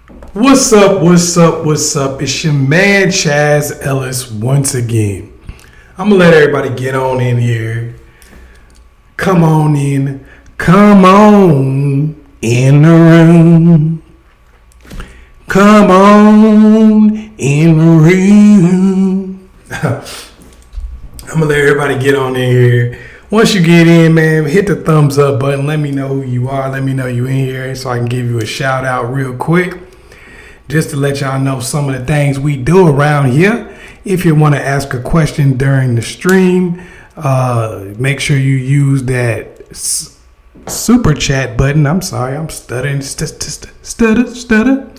What's up? What's up? What's up? It's your man ChazzEllis once again. I'm gonna let everybody get on in here. Come on in. Come on in the room. Come on in the room. I'm gonna let everybody get on in here. Once you get in, man, hit the thumbs up button. Let me know who you are. Let me know you in here so I can give you a shout out real quick. Just to let y'all know some of the things we do around here. If you want to ask a question during the stream, make sure you use that super chat button. I'm sorry, I'm stuttering. Stutter.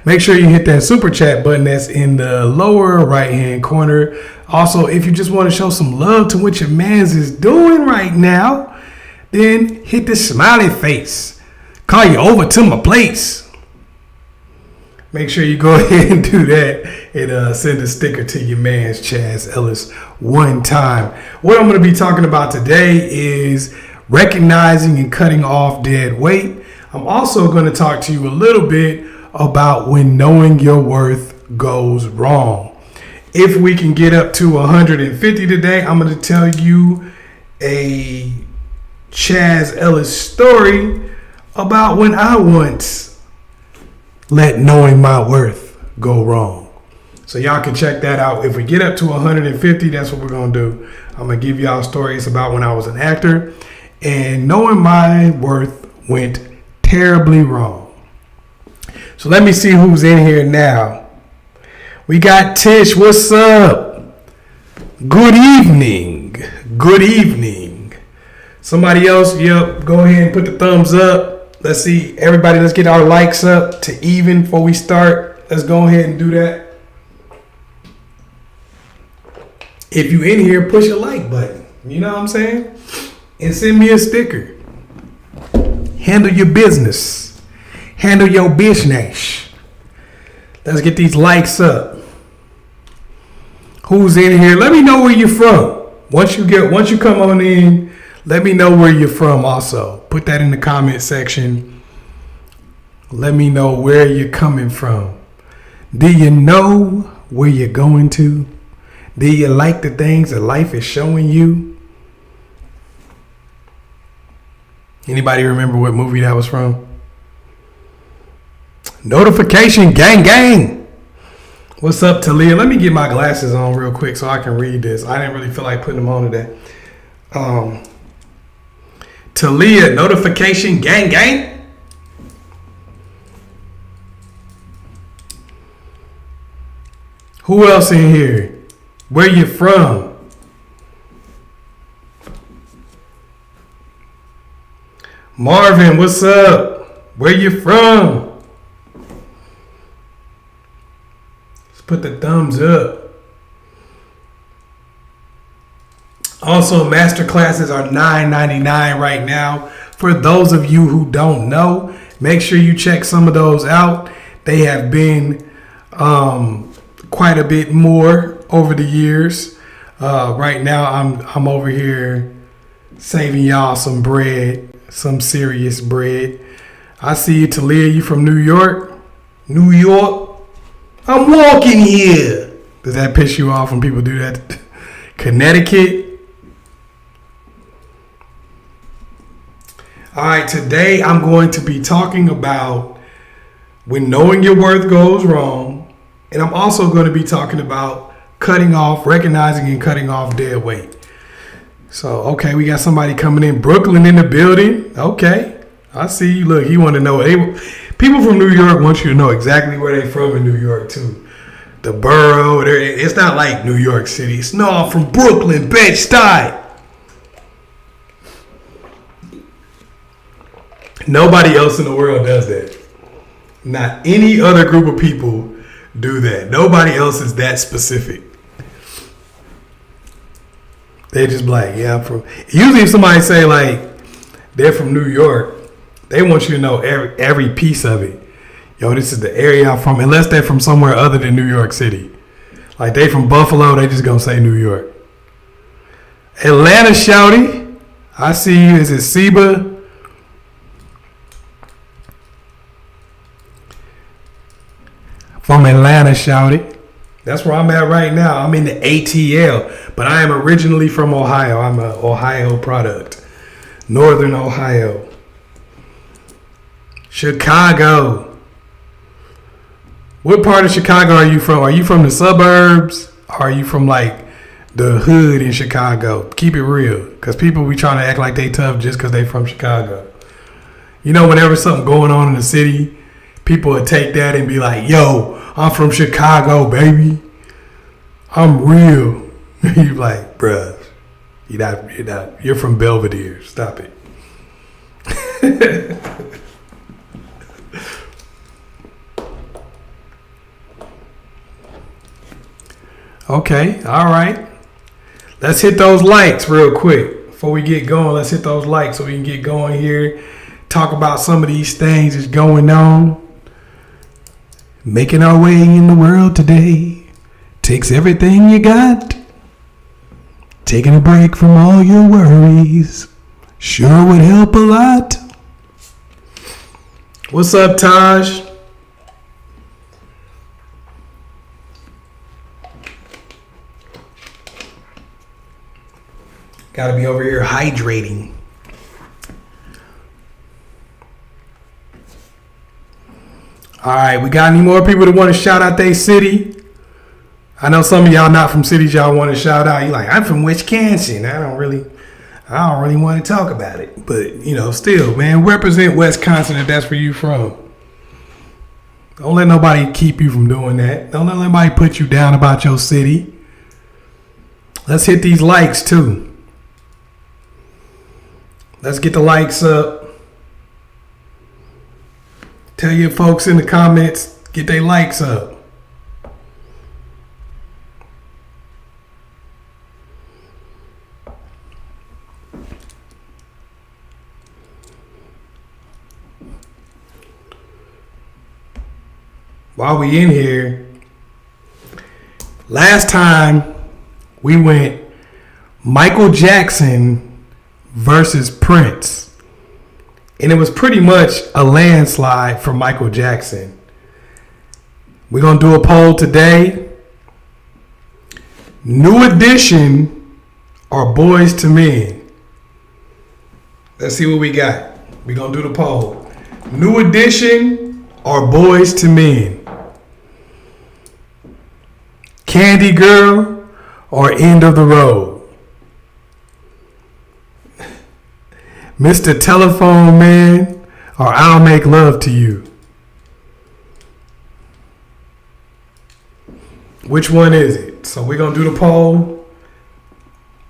Make sure you hit that super chat button that's in the lower right hand corner. Also, if you just want to show some love to what your man's is doing right now, then hit the smiley face. Call you over to my place. Make sure you go ahead and do that and send a sticker to your man's ChazzEllis one time. What I'm going to be talking about today is recognizing and cutting off dead weight. I'm also going to talk to you a little bit about when knowing your worth goes wrong. If we can get up to 150 today, I'm going to tell you a ChazzEllis story about when I once let knowing my worth go wrong. So y'all can check that out. If we get up to 150, that's what we're going to do. I'm going to give y'all stories about when I was an actor and knowing my worth went terribly wrong. So let me see who's in here now. We got Tish. What's up? Good evening. Good evening. Somebody else, yep, go ahead and put the thumbs up. Let's see, everybody, let's get our likes up to even before we start. Let's go ahead and do that. If you in here, push a like button. You know what I'm saying? And send me a sticker. Handle your business. Handle your business. Let's get these likes up. Who's in here? Let me know where you're from. Once you come on in, let me know where you're from also. Put that in the comment section. Let me know where you're coming from. Do you know where you're going to? Do you like the things that life is showing you? Anybody remember what movie that was from? Notification gang gang. What's up, Talia? Let me get my glasses on real quick so I can read this. I didn't really feel like putting them on today. Talia, notification gang gang. Who else in here? Where you from? Marvin, what's up? Where you from? Let's put the thumbs up. Also, master classes are $9.99 right now. For those of you who don't know, make sure you check some of those out. They have been quite a bit more over the years. Right now, I'm over here saving y'all some bread, some serious bread. I see you, Talia. You from New York? New York? I'm walking here. Does that piss you off when people do that? Connecticut? All right, today I'm going to be talking about when knowing your worth goes wrong. And I'm also going to be talking about recognizing and cutting off dead weight. So, okay, we got somebody coming in. Brooklyn in the building. Okay, I see you. Look, you want to know. People from New York want you to know exactly where they're from in New York, too. The borough. It's not like New York City. It's no, I'm from Brooklyn, Bed-Stuy. Nobody else in the world does that. Not any other group of people do that. Nobody else is that specific. They just like, yeah, I'm from. Usually, if somebody say like they're from New York, they want you to know every piece of it. Yo, this is the area I'm from. Unless they're from somewhere other than New York City, like they from Buffalo, they just gonna say New York. Atlanta, shouty. I see you. Is it Seba? From Atlanta, shouted. That's where I'm at right now. I'm in the ATL, but I am originally from Ohio. I'm an Ohio product. Northern Ohio. Chicago. What part of Chicago are you from? Are you from the suburbs? Or are you from like the hood in Chicago? Keep it real. Because people be trying to act like they tough just because they from Chicago. You know, whenever something going on in the city, people would take that and be like, yo, I'm from Chicago, baby. I'm real. You like, bruh, you're not. You're from Belvedere. Stop it. Okay, all right. Let's hit those likes real quick before we get going. Let's hit those likes so we can get going here. Talk about some of these things that's going on. Making our way in the world today takes everything you got. Taking a break from all your worries sure would help a lot. What's up, Taj? Gotta be over here hydrating. All right, we got any more people that want to shout out their city? I know some of y'all not from cities y'all want to shout out. You like, I'm from Wisconsin. I don't really want to talk about it. But, you know, still, man, represent Wisconsin if that's where you from. Don't let nobody keep you from doing that. Don't let nobody put you down about your city. Let's hit these likes, too. Let's get the likes up. Tell your folks in the comments, get their likes up. While we in here, last time we went Michael Jackson versus Prince. And it was pretty much a landslide for Michael Jackson. We're going to do a poll today. New Edition or Boys to Men? Let's see what we got. We're going to do the poll. New Edition or Boys to Men? Candy Girl or End of the Road? Mr. Telephone Man or I'll Make Love to You? Which one is it? So we're going to do the poll.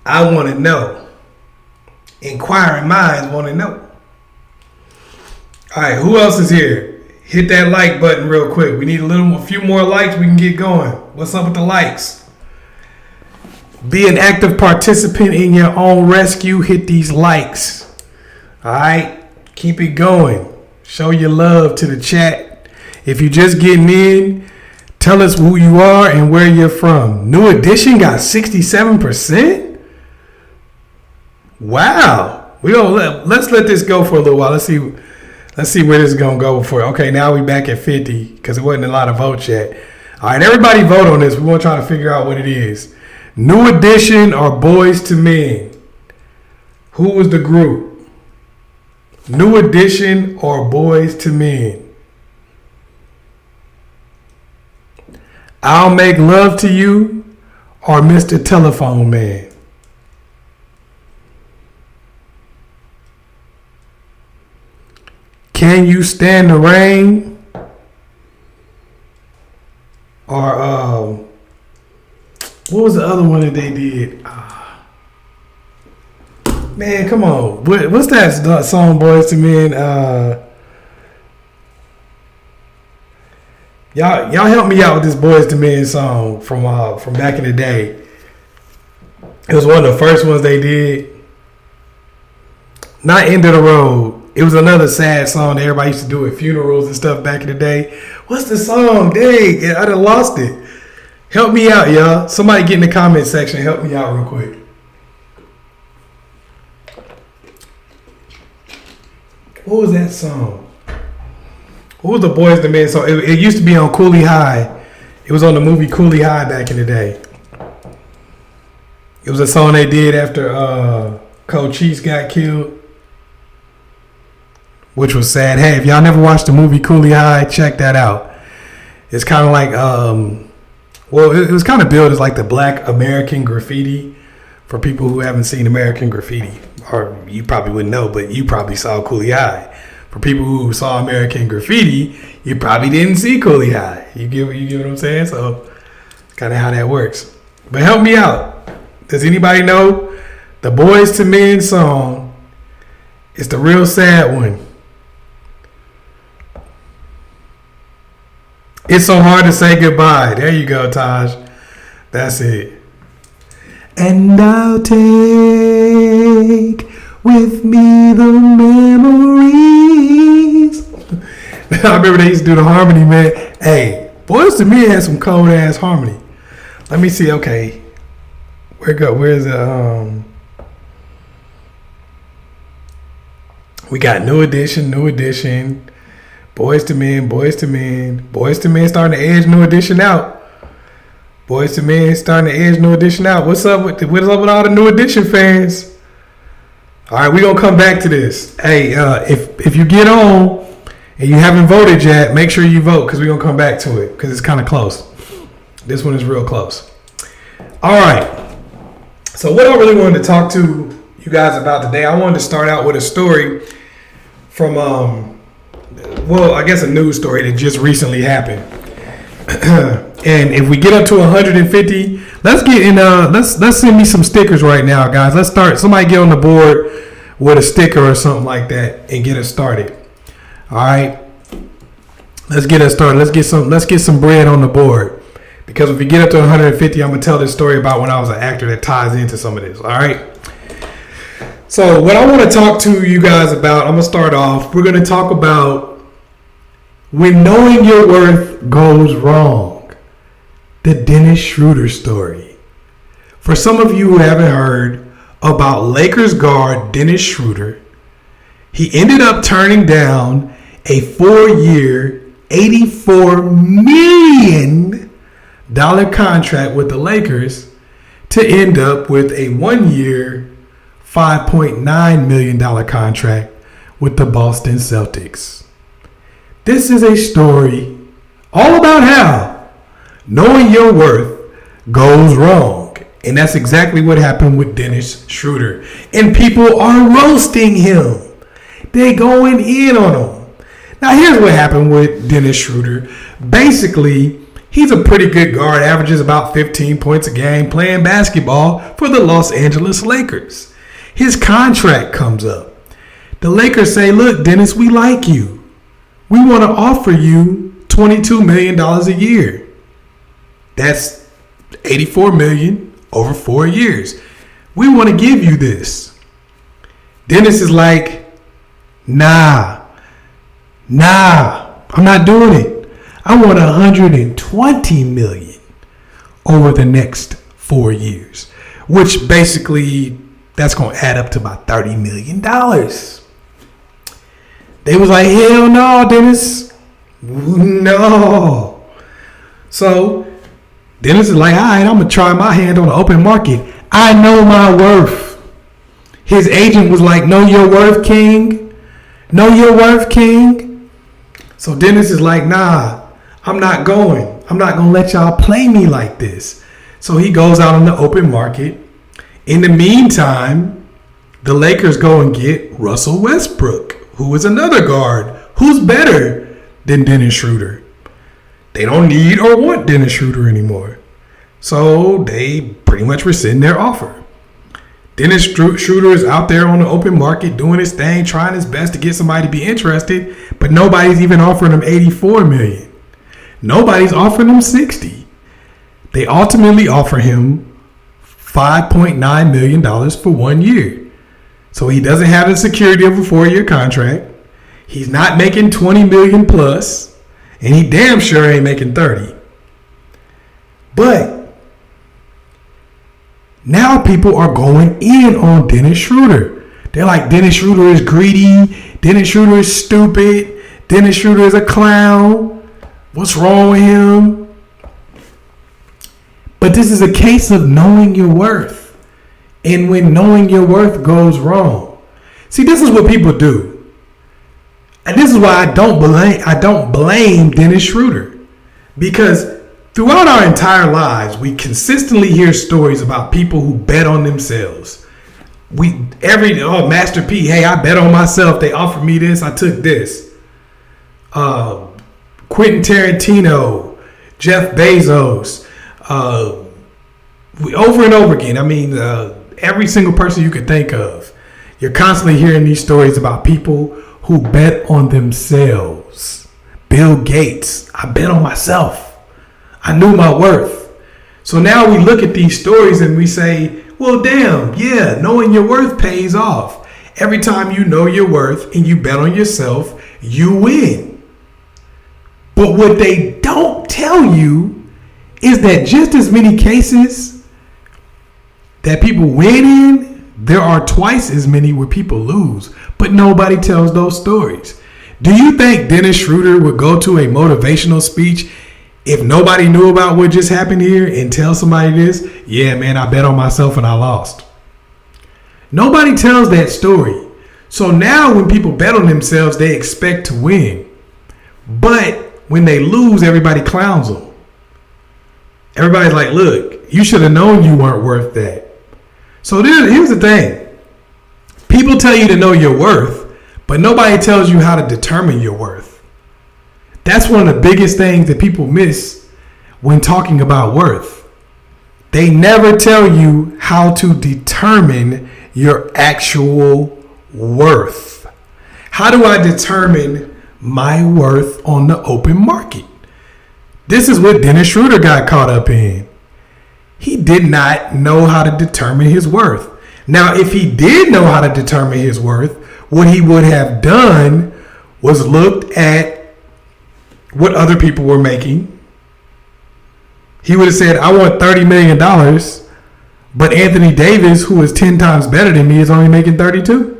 I want to know. Inquiring minds want to know. All right, who else is here? Hit that like button real quick. We need a few more likes. We can get going. What's up with the likes? Be an active participant in your own rescue. Hit these likes. All right, keep it going. Show your love to the chat. If you're just getting in, tell us who you are and where you're from. New Edition got 67%. Wow. Let's let this go for a little while. Let's see where this is gonna go before. Okay, now we back at 50 because it wasn't a lot of votes yet. All right, everybody vote on this. We want to try to figure out what it is. New Edition or Boys to Men? Who was the group? New Edition or Boys to Men? I'll Make Love to You or Mr. Telephone Man? Can You Stand the Rain? Or what was the other one that they did? Man, come on. What's that song, Boys to Men? Y'all help me out with this Boys to Men song from back in the day. It was one of the first ones they did. Not End of the Road. It was another sad song that everybody used to do at funerals and stuff back in the day. What's the song? Dang, I done lost it. Help me out, y'all. Somebody get in the comment section. Help me out real quick. What was that song? What was the Boys to Men song? It used to be on Cooley High. It was on the movie Cooley High back in the day. It was a song they did after Cochise got killed, which was sad. Hey, if y'all never watched the movie Cooley High, check that out. It's kind of like, it was kind of billed as like the Black American Graffiti for people who haven't seen American Graffiti. Or you probably wouldn't know, but you probably saw Cooley High. For people who saw American Graffiti, you probably didn't see Cooley High. You get what I'm saying? So, kind of how that works. But help me out. Does anybody know the Boys to Men song? It's the real sad one. It's so hard to say goodbye. There you go, Taj. That's it. And I'll take with me the memories. I remember they used to do the harmony, man. Hey, Boys to Men had some cold ass harmony. Let me see. Okay, where's the We got New Edition. Boys to Men starting to edge New Edition out. Boys to Men starting to edge New Edition out. What's up with all the New Edition fans? All right, we're going to come back to this. Hey, if you get on and you haven't voted yet, make sure you vote because we're going to come back to it because it's kind of close. This one is real close. All right. So what I really wanted to talk to you guys about today, I wanted to start out with a story from, I guess a news story that just recently happened. And if we get up to 150, let's get in. Let's send me some stickers right now, guys. Let's start. Somebody get on the board with a sticker or something like that and get us started. All right, let's get us started. Let's get some bread on the board because if we get up to 150, I'm gonna tell this story about when I was an actor that ties into some of this. All right. So what I want to talk to you guys about, I'm gonna start off. We're gonna talk about when knowing your worth goes wrong. The Dennis Schroder story. For some of you who haven't heard about Lakers guard Dennis Schroder, he ended up turning down a 4-year, $84 million contract with the Lakers to end up with a 1-year, $5.9 million contract with the Boston Celtics. This is a story all about how knowing your worth goes wrong. And that's exactly what happened with Dennis Schroder. And people are roasting him. They going in on him. Now here's what happened with Dennis Schroder. Basically, he's a pretty good guard, averages about 15 points a game, playing basketball for the Los Angeles Lakers. His contract comes up. The Lakers say, look, Dennis, we like you. We want to offer you $22 million a year. That's $84 million over 4 years. We want to give you this. Dennis is like, nah, I'm not doing it. I want $120 million over the next 4 years, which basically that's going to add up to about $30 million. They was like, hell no, Dennis. No. So Dennis is like, all right, I'm going to try my hand on the open market. I know my worth. His agent was like, know your worth, king. Know your worth, king. So Dennis is like, nah, I'm not going. I'm not going to let y'all play me like this. So he goes out on the open market. In the meantime, the Lakers go and get Russell Westbrook, who is another guard who's better than Dennis Schroder. They don't need or want Dennis Schroder anymore. So they pretty much rescind their offer. Dennis Schroder is out there on the open market doing his thing, trying his best to get somebody to be interested, but nobody's even offering him $84 million. Nobody's offering him $60. They ultimately offer him $5.9 million for 1 year. So he doesn't have the security of a 4-year contract. He's not making $20 million plus, and he damn sure ain't making $30. But now people are going in on Dennis Schroder. They're like, Dennis Schroder is greedy. Dennis Schroder is stupid. Dennis Schroder is a clown. What's wrong with him? But this is a case of knowing your worth. And when knowing your worth goes wrong. See, this is what people do. And this is why I don't blame Dennis Schroder. Because throughout our entire lives, we consistently hear stories about people who bet on themselves. Master P, hey, I bet on myself. They offered me this, I took this. Quentin Tarantino, Jeff Bezos, over and over again. I mean, every single person you could think of. You're constantly hearing these stories about people who bet on themselves. Bill Gates, I bet on myself. I knew my worth. So now we look at these stories and we say, well, damn, yeah, knowing your worth pays off. Every time you know your worth and you bet on yourself, you win. But what they don't tell you is that just as many cases that people win in, there are twice as many where people lose. But nobody tells those stories. Do you think Dennis Schroder would go to a motivational speech if nobody knew about what just happened here and tell somebody this? Yeah, man, I bet on myself and I lost. Nobody tells that story. So now when people bet on themselves, they expect to win. But when they lose, everybody clowns them. Everybody's like, look, you should have known you weren't worth that. So here's the thing. People tell you to know your worth, but nobody tells you how to determine your worth. That's one of the biggest things that people miss when talking about worth. They never tell you how to determine your actual worth. How do I determine my worth on the open market? This is what Dennis Schroder got caught up in. He did not know how to determine his worth. Now, if he did know how to determine his worth, what he would have done was looked at what other people were making. He would have said, I want $30 million, but Anthony Davis, who is 10 times better than me, is only making 32.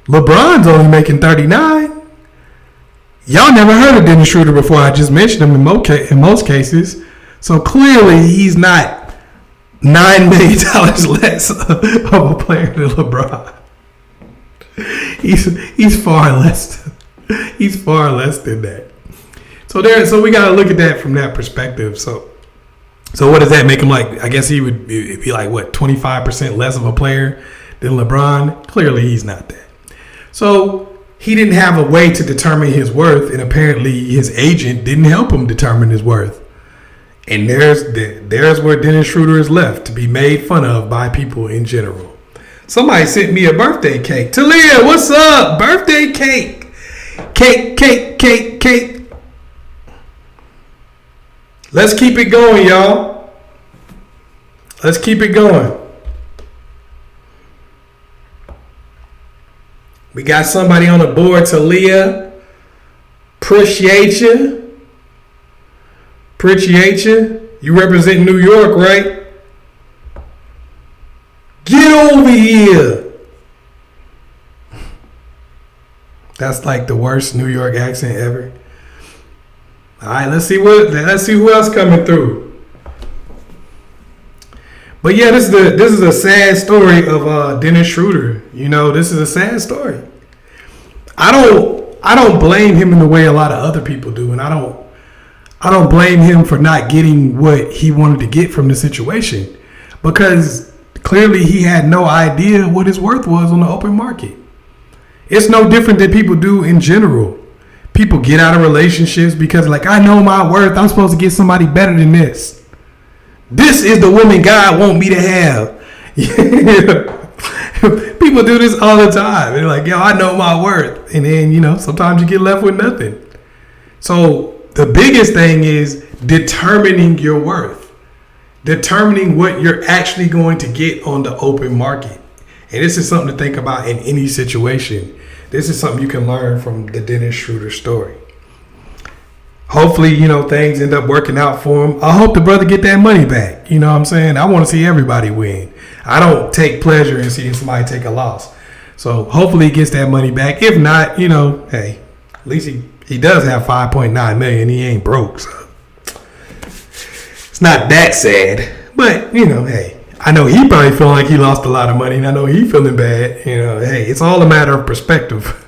LeBron's only making 39. Y'all never heard of Dennis Schroder before. I just mentioned him in most cases. So clearly he's not $9 million less of a player than LeBron. He's far less. He's far less than that. So we got to look at that from that perspective. So what does that make him like? I guess he would be like, what, 25% less of a player than LeBron? Clearly he's not that. So he didn't have a way to determine his worth, and apparently his agent didn't help him determine his worth. And there's where Dennis Schroder is left to be made fun of by people in general. Somebody sent me a birthday cake. Talia, what's up? Birthday cake. Cake. Let's keep it going, y'all. Let's keep it going. We got somebody on the board, Talia. Appreciate you. You represent New York, right? Get over here. That's like the worst New York accent ever. All right, let's see who else coming through. But yeah, this is a sad story of Dennis Schroder. You know, this is a sad story. I don't blame him in the way a lot of other people do, and I don't blame him for not getting what he wanted to get from the situation, because clearly he had no idea what his worth was on the open market. It's no different than people do in general. People get out of relationships because, like, I know my worth. I'm supposed to get somebody better than this. This is the woman God want me to have. People do this all the time. They're like, yo, I know my worth. And then, you know, sometimes you get left with nothing. So the biggest thing is determining your worth. Determining what you're actually going to get on the open market. And this is something to think about in any situation. This is something you can learn from the Dennis Schroder story. Hopefully, you know, things end up working out for him. I hope the brother get that money back. You know what I'm saying? I want to see everybody win. I don't take pleasure in seeing somebody take a loss. So hopefully he gets that money back. If not, hey, at least he does have 5.9 million. He ain't broke, so it's not that sad. But hey, I know he probably feel like he lost a lot of money, and I know he feeling bad. Hey, it's all a matter of perspective.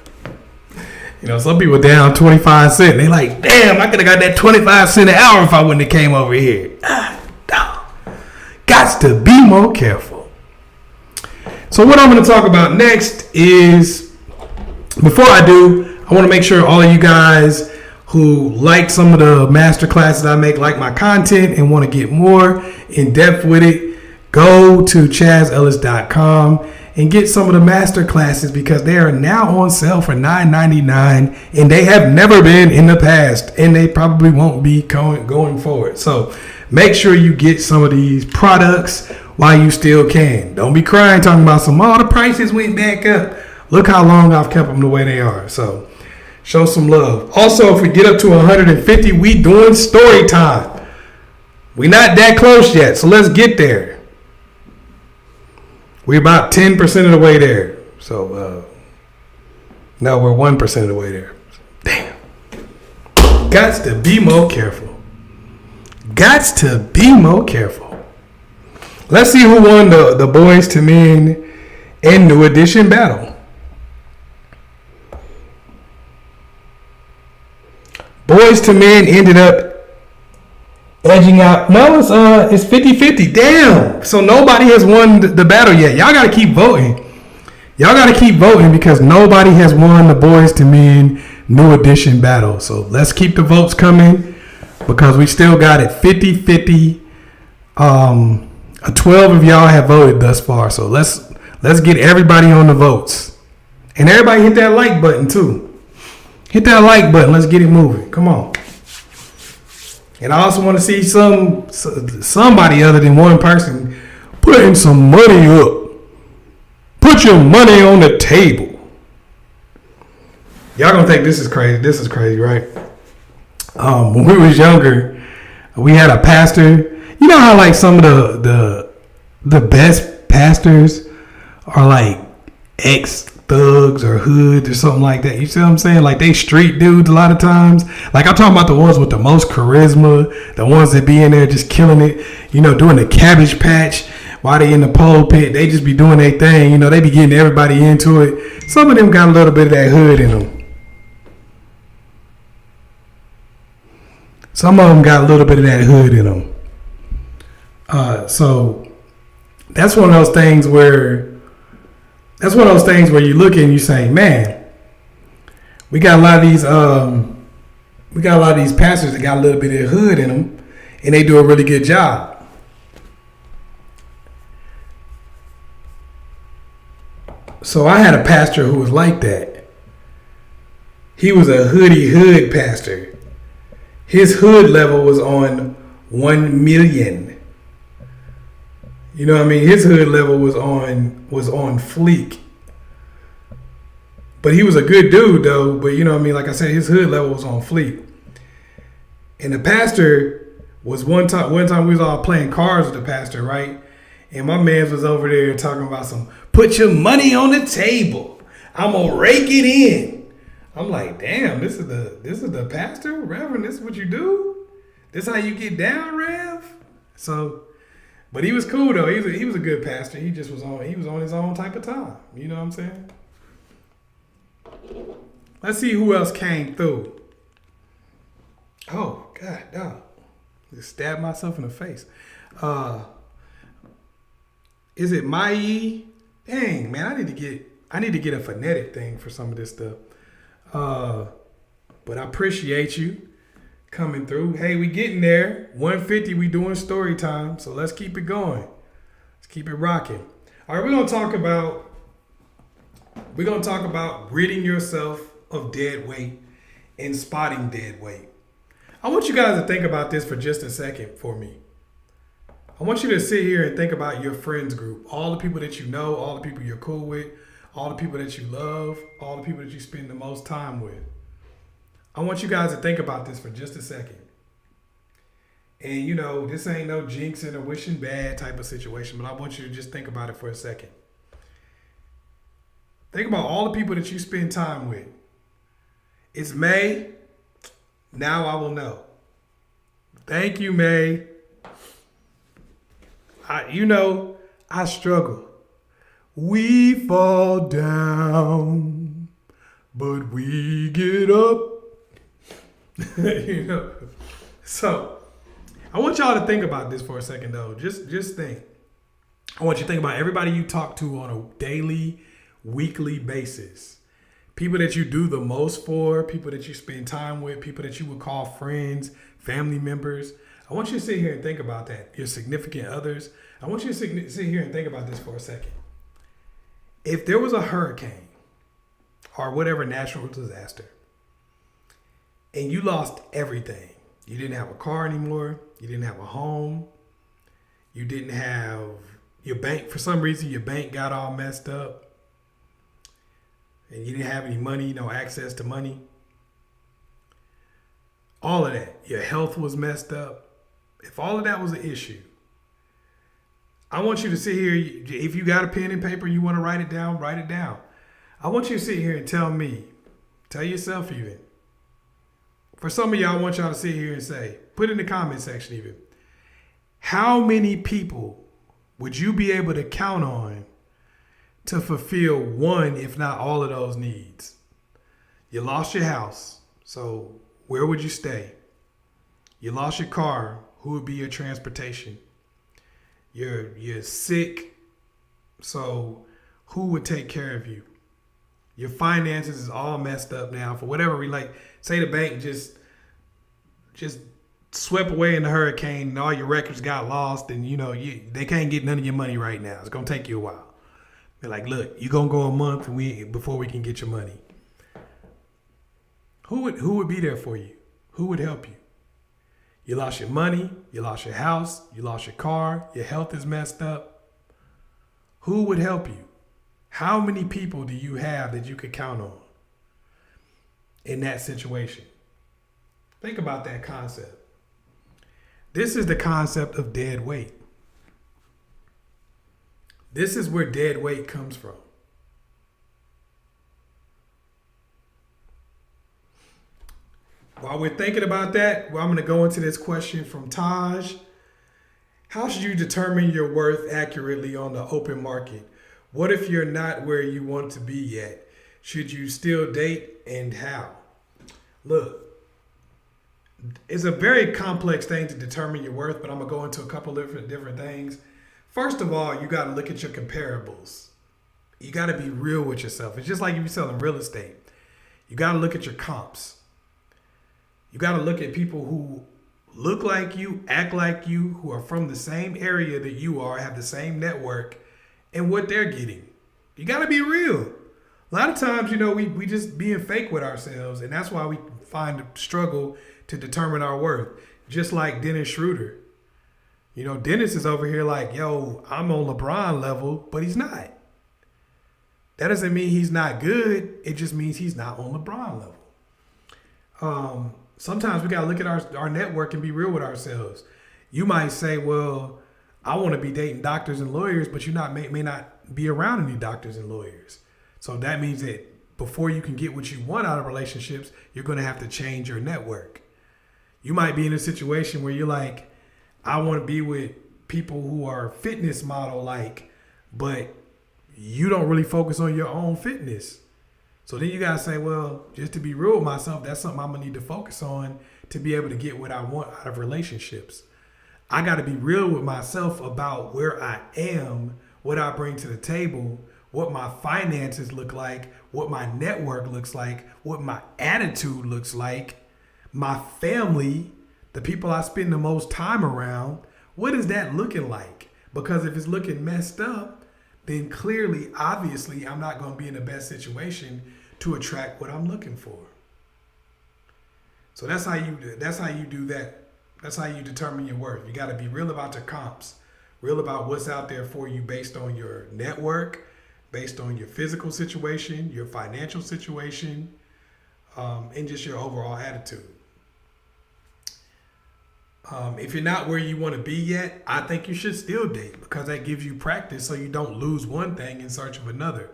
Some people down 25 cents. They like, damn, I could have got that 25 cents an hour if I wouldn't have came over here. Gots to be more careful. So what I'm going to talk about next is, before I do, I want to make sure all of you guys who like some of the master classes I make, like my content, and want to get more in depth with it, go to ChazzEllis.com and get some of the master classes, because they are now on sale for $9.99, and they have never been in the past, and they probably won't be going forward. So make sure you get some of these products while you still can. Don't be crying talking about the prices went back up. Look how long I've kept them the way they are. So show some love. Also, if we get up to 150, we doing story time. We're not that close yet, so let's get there. We're about 10% of the way there. So, no, we're 1% of the way there. Damn. Gots to be more careful. Gots to be more careful. Let's see who won the Boys to Men and New Edition battle. Boys to Men ended up edging out. No, it's 50-50. Damn. So nobody has won the battle yet. Y'all got to keep voting. Because nobody has won the Boys to Men New Edition battle. So let's keep the votes coming, because we still got it 50-50. 12 of y'all have voted thus far. So let's get everybody on the votes. And everybody hit that like button too. Hit that like button. Let's get it moving. Come on. And I also want to see somebody other than one person putting some money up. Put your money on the table. Y'all gonna think this is crazy. This is crazy, right? When we was younger, we had a pastor. You know how like some of the best pastors are like ex-thugs or hoods or something like that. You see what I'm saying? Like they street dudes a lot of times. Like I'm talking about the ones with the most charisma, the ones that be in there just killing it, doing the cabbage patch while they in the pulpit. They just be doing their thing. They be getting everybody into it. Some of them got a little bit of that hood in them. Some of them got a little bit of that hood in them. So that's one of those things where you look and you say, man, we got a lot of these pastors that got a little bit of hood in them, and they do a really good job. So I had a pastor who was like that. He was a hood pastor. His hood level was on 1 million. You know what I mean? His hood level was on fleek. But he was a good dude though. But you know what I mean? Like I said, his hood level was on fleek. And the pastor was one time we was all playing cards with the pastor, right? And my man was over there talking about put your money on the table. I'm gonna rake it in. I'm like, damn, this is the pastor, Reverend. This is what you do. This how you get down, Rev. So. But he was cool though. He was a good pastor. He was on his own type of time. You know what I'm saying? Let's see who else came through. Oh God, no. Just stabbed myself in the face. Is it Mai? Dang, man, I need to get a phonetic thing for some of this stuff. But I appreciate you coming through. Hey, we getting there. 150, we doing story time. So let's keep it going. Let's keep it rocking. All right, we're gonna talk about ridding yourself of dead weight and spotting dead weight. I want you guys to think about this for just a second for me. I want you to sit here and think about your friends group, all the people that you know, all the people you're cool with, all the people that you love, all the people that you spend the most time with. I want you guys to think about this for just a second. And this ain't no jinxing or wishing bad type of situation, but I want you to just think about it for a second. Think about all the people that you spend time with. It's May. Now I will know. Thank you, May. I struggle. We fall down, but we get up. So I want y'all to think about this for a second, though. Just think. I want you to think about everybody you talk to on a daily, weekly basis. People that you do the most for, people that you spend time with, people that you would call friends, family members. I want you to sit here and think about that. Your significant others. I want you to sit here and think about this for a second. If there was a hurricane or whatever natural disaster and you lost everything, you didn't have a car anymore, you didn't have a home, you didn't have your bank, for some reason your bank got all messed up, and you didn't have any money, no access to money, all of that, your health was messed up. If all of that was an issue, I want you to sit here. If you got a pen and paper, you want to write it down, write it down. I want you to sit here and tell yourself even. For some of y'all, I want y'all to sit here and say, put in the comment section even, how many people would you be able to count on to fulfill one, if not all of those needs? You lost your house, so where would you stay? You lost your car, who would be your transportation? You're sick, so who would take care of you? Your finances is all messed up now for whatever say the bank just swept away in the hurricane and all your records got lost, and they can't get none of your money right now. It's gonna take you a while. They're like, look, you're gonna go a month before we can get your money. Who would be there for you? Who would help you? You lost your money, you lost your house, you lost your car, your health is messed up. Who would help you? How many people do you have that you could count on in that situation? Think about that concept. This is the concept of dead weight. This is where dead weight comes from. While we're thinking about that, I'm going to go into this question from Taj. How should you determine your worth accurately on the open market? What if you're not where you want to be yet? Should you still date, and how? Look, it's a very complex thing to determine your worth, but I'm going to go into a couple of different things. First of all, you got to look at your comparables. You got to be real with yourself. It's just like if you're selling real estate. You got to look at your comps. You got to look at people who look like you, act like you, who are from the same area that you are, have the same network, and what they're getting. You got to be real. A lot of times, we just being fake with ourselves, and that's why we find a struggle to determine our worth. Just like Dennis Schroder. Dennis is over here like, yo, I'm on LeBron level, but he's not. That doesn't mean he's not good. It just means he's not on LeBron level. Sometimes we got to look at our network and be real with ourselves. You might say, well, I want to be dating doctors and lawyers, but you may not be around any doctors and lawyers. So that means that before you can get what you want out of relationships, you're going to have to change your network. You might be in a situation where you're like, I want to be with people who are fitness model like, but you don't really focus on your own fitness. So then you got to say, well, just to be real with myself, that's something I'm going to need to focus on to be able to get what I want out of relationships. I got to be real with myself about where I am, what I bring to the table, what my finances look like, what my network looks like, what my attitude looks like, my family, the people I spend the most time around. What is that looking like? Because if it's looking messed up, then clearly, obviously, I'm not going to be in the best situation to attract what I'm looking for. So that's how you do that. That's how you determine your worth. You got to be real about your comps, real about what's out there for you based on your network, based on your physical situation, your financial situation, and just your overall attitude. If you're not where you want to be yet, I think you should still date because that gives you practice so you don't lose one thing in search of another.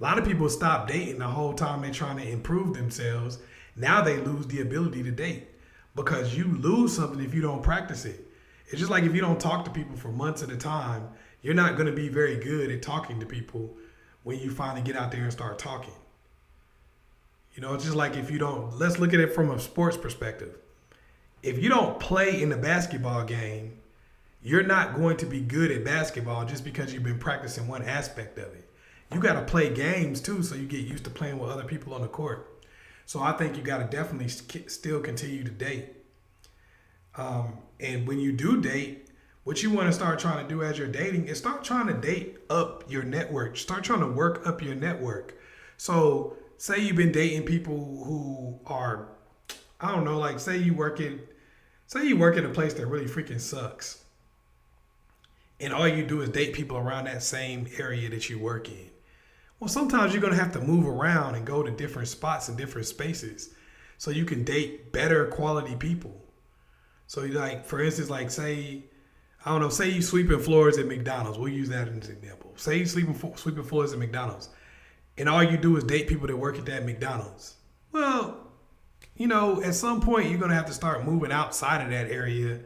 A lot of people stop dating the whole time they're trying to improve themselves. Now they lose the ability to date because you lose something if you don't practice it. It's just like if you don't talk to people for months at a time, you're not going to be very good at talking to people when you finally get out there and start talking. You know, it's just like if you don't, let's look at it from a sports perspective. If you don't play in the basketball game, you're not going to be good at basketball just because you've been practicing one aspect of it. You got to play games too, so you get used to playing with other people on the court. So I think you got to definitely still continue to date. And when you do date, what you want to start trying to do as you're dating is start trying to date up your network. Start trying to work up your network. So say you've been dating people who are, I don't know, like say you work in a place that really freaking sucks. And all you do is date people around that same area that you work in. Well, sometimes you're going to have to move around and go to different spots and different spaces so you can date better quality people. So like, for instance, like say you sweeping floors at McDonald's. We'll use that as an example. Say you sweeping floors at McDonald's and all you do is date people that work at that McDonald's. Well, you know, at some point you're going to have to start moving outside of that area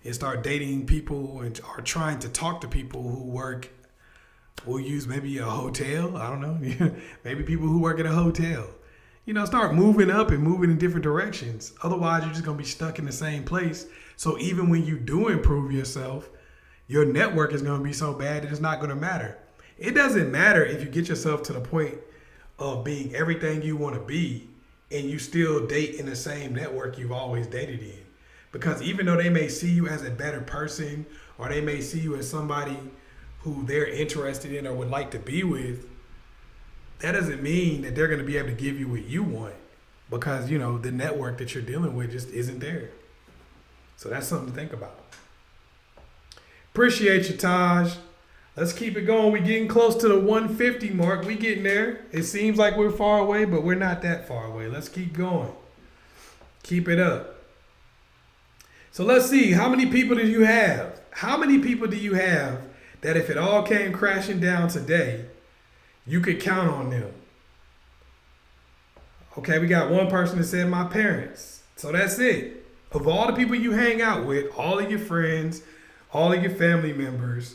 and start dating people or trying to talk to people who work. We'll use maybe a hotel. I don't know. Maybe people who work at a hotel. You know, start moving up and moving in different directions. Otherwise, you're just going to be stuck in the same place. So even when you do improve yourself, your network is going to be so bad that it's not going to matter. It doesn't matter if you get yourself to the point of being everything you want to be and you still date in the same network you've always dated in. Because even though they may see you as a better person or they may see you as somebody who they're interested in or would like to be with, that doesn't mean that they're going to be able to give you what you want because, you know, the network that you're dealing with just isn't there. So that's something to think about. Appreciate you, Taj. Let's keep it going. We're getting close to the 150 mark. We getting there. It seems like we're far away, but we're not that far away. Let's keep going. Keep it up. So let's see. How many people do you have? How many people do you have that if it all came crashing down today, you could count on them? Okay, we got one person that said my parents. So that's it. Of all the people you hang out with, all of your friends, all of your family members,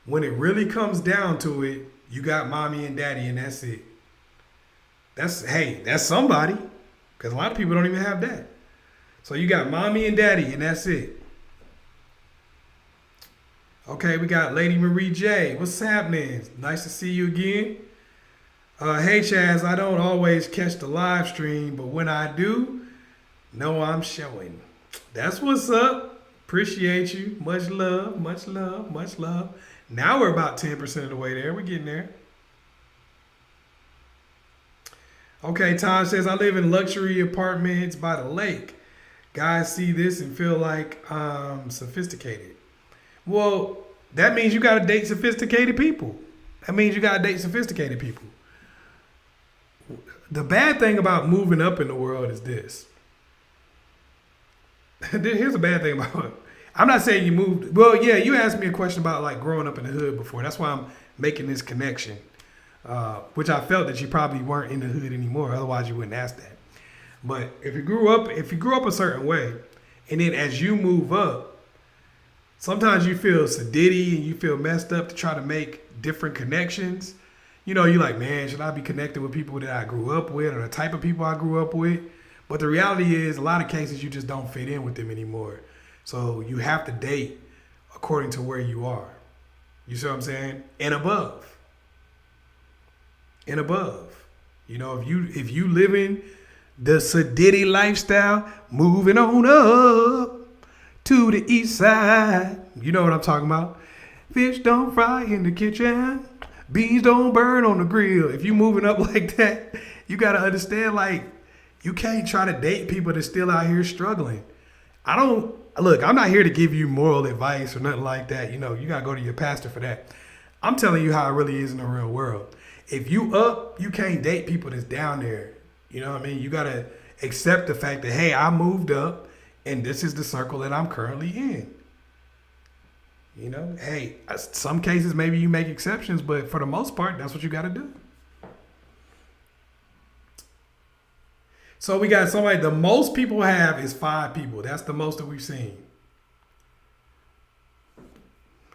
when it really comes down to it, you got mommy and daddy and that's it. That's somebody. Because a lot of people don't even have that. So you got mommy and daddy and that's it. Okay, we got Lady Marie J. What's happening? Nice to see you again. Hey, Chaz, I don't always catch the live stream, but when I do, know I'm showing. That's what's up. Appreciate you. Much love, much love, much love. Now we're about 10% of the way there. We're getting there. Okay, Tom says, I live in luxury apartments by the lake. Guys see this and feel like I'm sophisticated. Well, that means you got to date sophisticated people. That means you got to date sophisticated people. The bad thing about moving up in the world is this. Here's the bad thing about it. I'm not saying you moved. Well, yeah, you asked me a question about like growing up in the hood before. That's why I'm making this connection, which I felt that you probably weren't in the hood anymore. Otherwise, you wouldn't ask that. But if you grew up a certain way, and then as you move up, sometimes you feel sedity and you feel messed up to try to make different connections. You know, you're like, man, should I be connected with people that I grew up with or the type of people I grew up with? But the reality is, a lot of cases, you just don't fit in with them anymore. So you have to date according to where you are. You see what I'm saying? And above. And above. You know, if you live in the sedity lifestyle, moving on up to the east side. You know what I'm talking about. Fish don't fry in the kitchen. Beans don't burn on the grill. If you moving up like that, you got to understand, like, you can't try to date people that's still out here struggling. I'm not here to give you moral advice or nothing like that. You know, you got to go to your pastor for that. I'm telling you how it really is in the real world. If you up, you can't date people that's down there. You know what I mean? You got to accept the fact that, hey, I moved up and this is the circle that I'm currently in. You know, hey, some cases maybe you make exceptions, but for the most part, that's what you got to do. So we got somebody, the most people have is 5 people. That's the most that we've seen.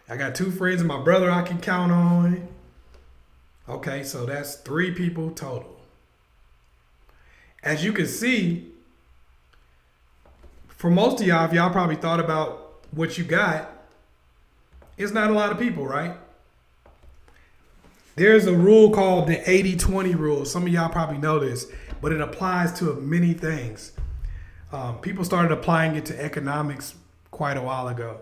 I got 2 friends and my brother I can count on. Okay, so that's 3 people total. As you can see, for most of y'all, if y'all probably thought about what you got, it's not a lot of people, right? There's a rule called the 80-20 rule. Some of y'all probably know this, but it applies to many things. People started applying it to economics quite a while ago.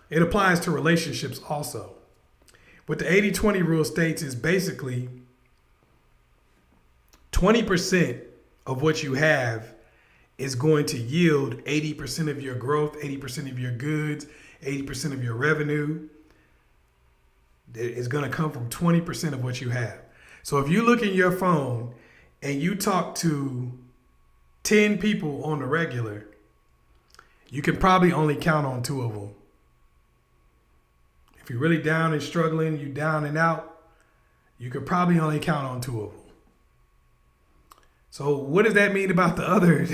It applies to relationships also. What the 80-20 rule states is basically 20% of what you have is going to yield 80% of your growth, 80% of your goods, 80% of your revenue. It's going to come from 20% of what you have. So if you look in your phone and you talk to 10 people on the regular, you can probably only count on 2 of them. If you're really down and struggling, you down and out, you could probably only count on 2 of them. So what does that mean about the other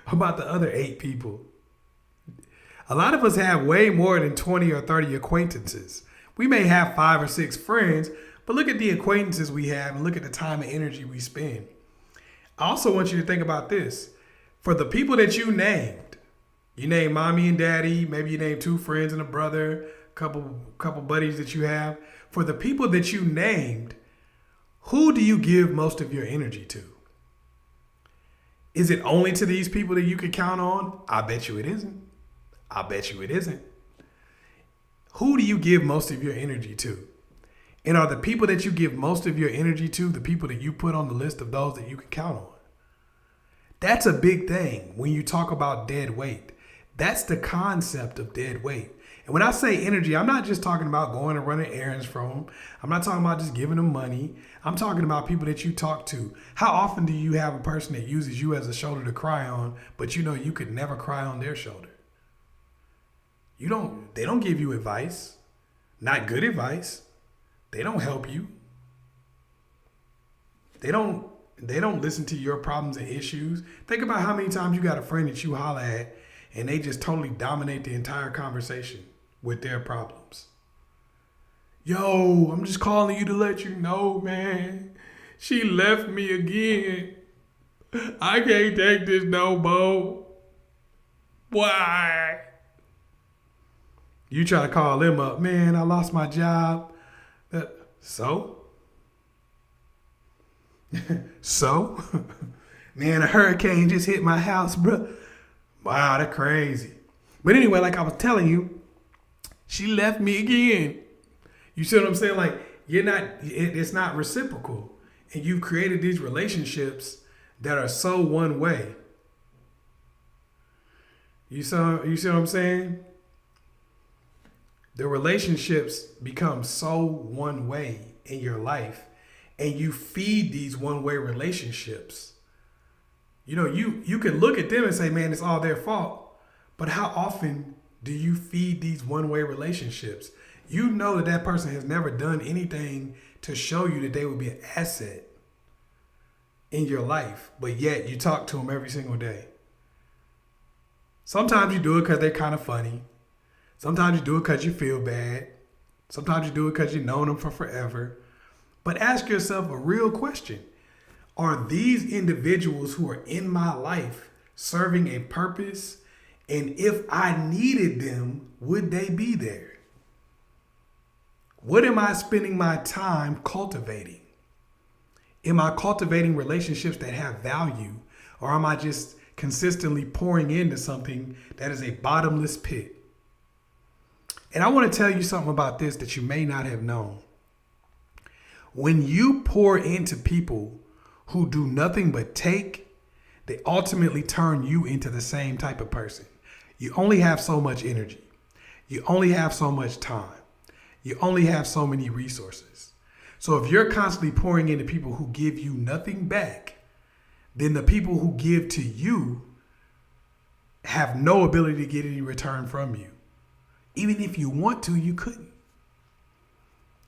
about the other 8 people? A lot of us have way more than 20 or 30 acquaintances. We may have 5 or 6 friends, but look at the acquaintances we have and look at the time and energy we spend. I also want you to think about this. For the people that you named mommy and daddy, maybe you named 2 friends and a brother, couple buddies that you have. For the people that you named, who do you give most of your energy to? Is it only to these people that you can count on? I bet you it isn't. I bet you it isn't. Who do you give most of your energy to? And are the people that you give most of your energy to the people that you put on the list of those that you can count on? That's a big thing when you talk about dead weight. That's the concept of dead weight. And when I say energy, I'm not just talking about going and running errands from them. I'm not talking about just giving them money. I'm talking about people that you talk to. How often do you have a person that uses you as a shoulder to cry on, but you know you could never cry on their shoulder? They don't give you advice, not good advice. They don't help you. They don't listen to your problems and issues. Think about how many times you got a friend that you holler at and they just totally dominate the entire conversation with their problems. Yo, I'm just calling you to let you know, man. She left me again. I can't take this no more. Why? You try to call them up, man, I lost my job. So? So? Man, a hurricane just hit my house, bro. Wow, that's crazy. But anyway, like I was telling you, she left me again. You see what I'm saying? Like, it's not reciprocal. And you've created these relationships that are so one way. You see what I'm saying? The relationships become so one way in your life, and you feed these one-way relationships. You know, you can look at them and say, man, it's all their fault. But how often do you feed these one-way relationships? You know that person has never done anything to show you that they would be an asset in your life, but yet you talk to them every single day. Sometimes you do it because they're kind of funny. Sometimes you do it because you feel bad. Sometimes you do it because you've known them for forever. But ask yourself a real question. Are these individuals who are in my life serving a purpose? And if I needed them, would they be there? What am I spending my time cultivating? Am I cultivating relationships that have value? Or am I just consistently pouring into something that is a bottomless pit? And I want to tell you something about this that you may not have known. When you pour into people who do nothing but take, they ultimately turn you into the same type of person. You only have so much energy. You only have so much time. You only have so many resources. So if you're constantly pouring into people who give you nothing back, then the people who give to you have no ability to get any return from you. Even if you want to, you couldn't.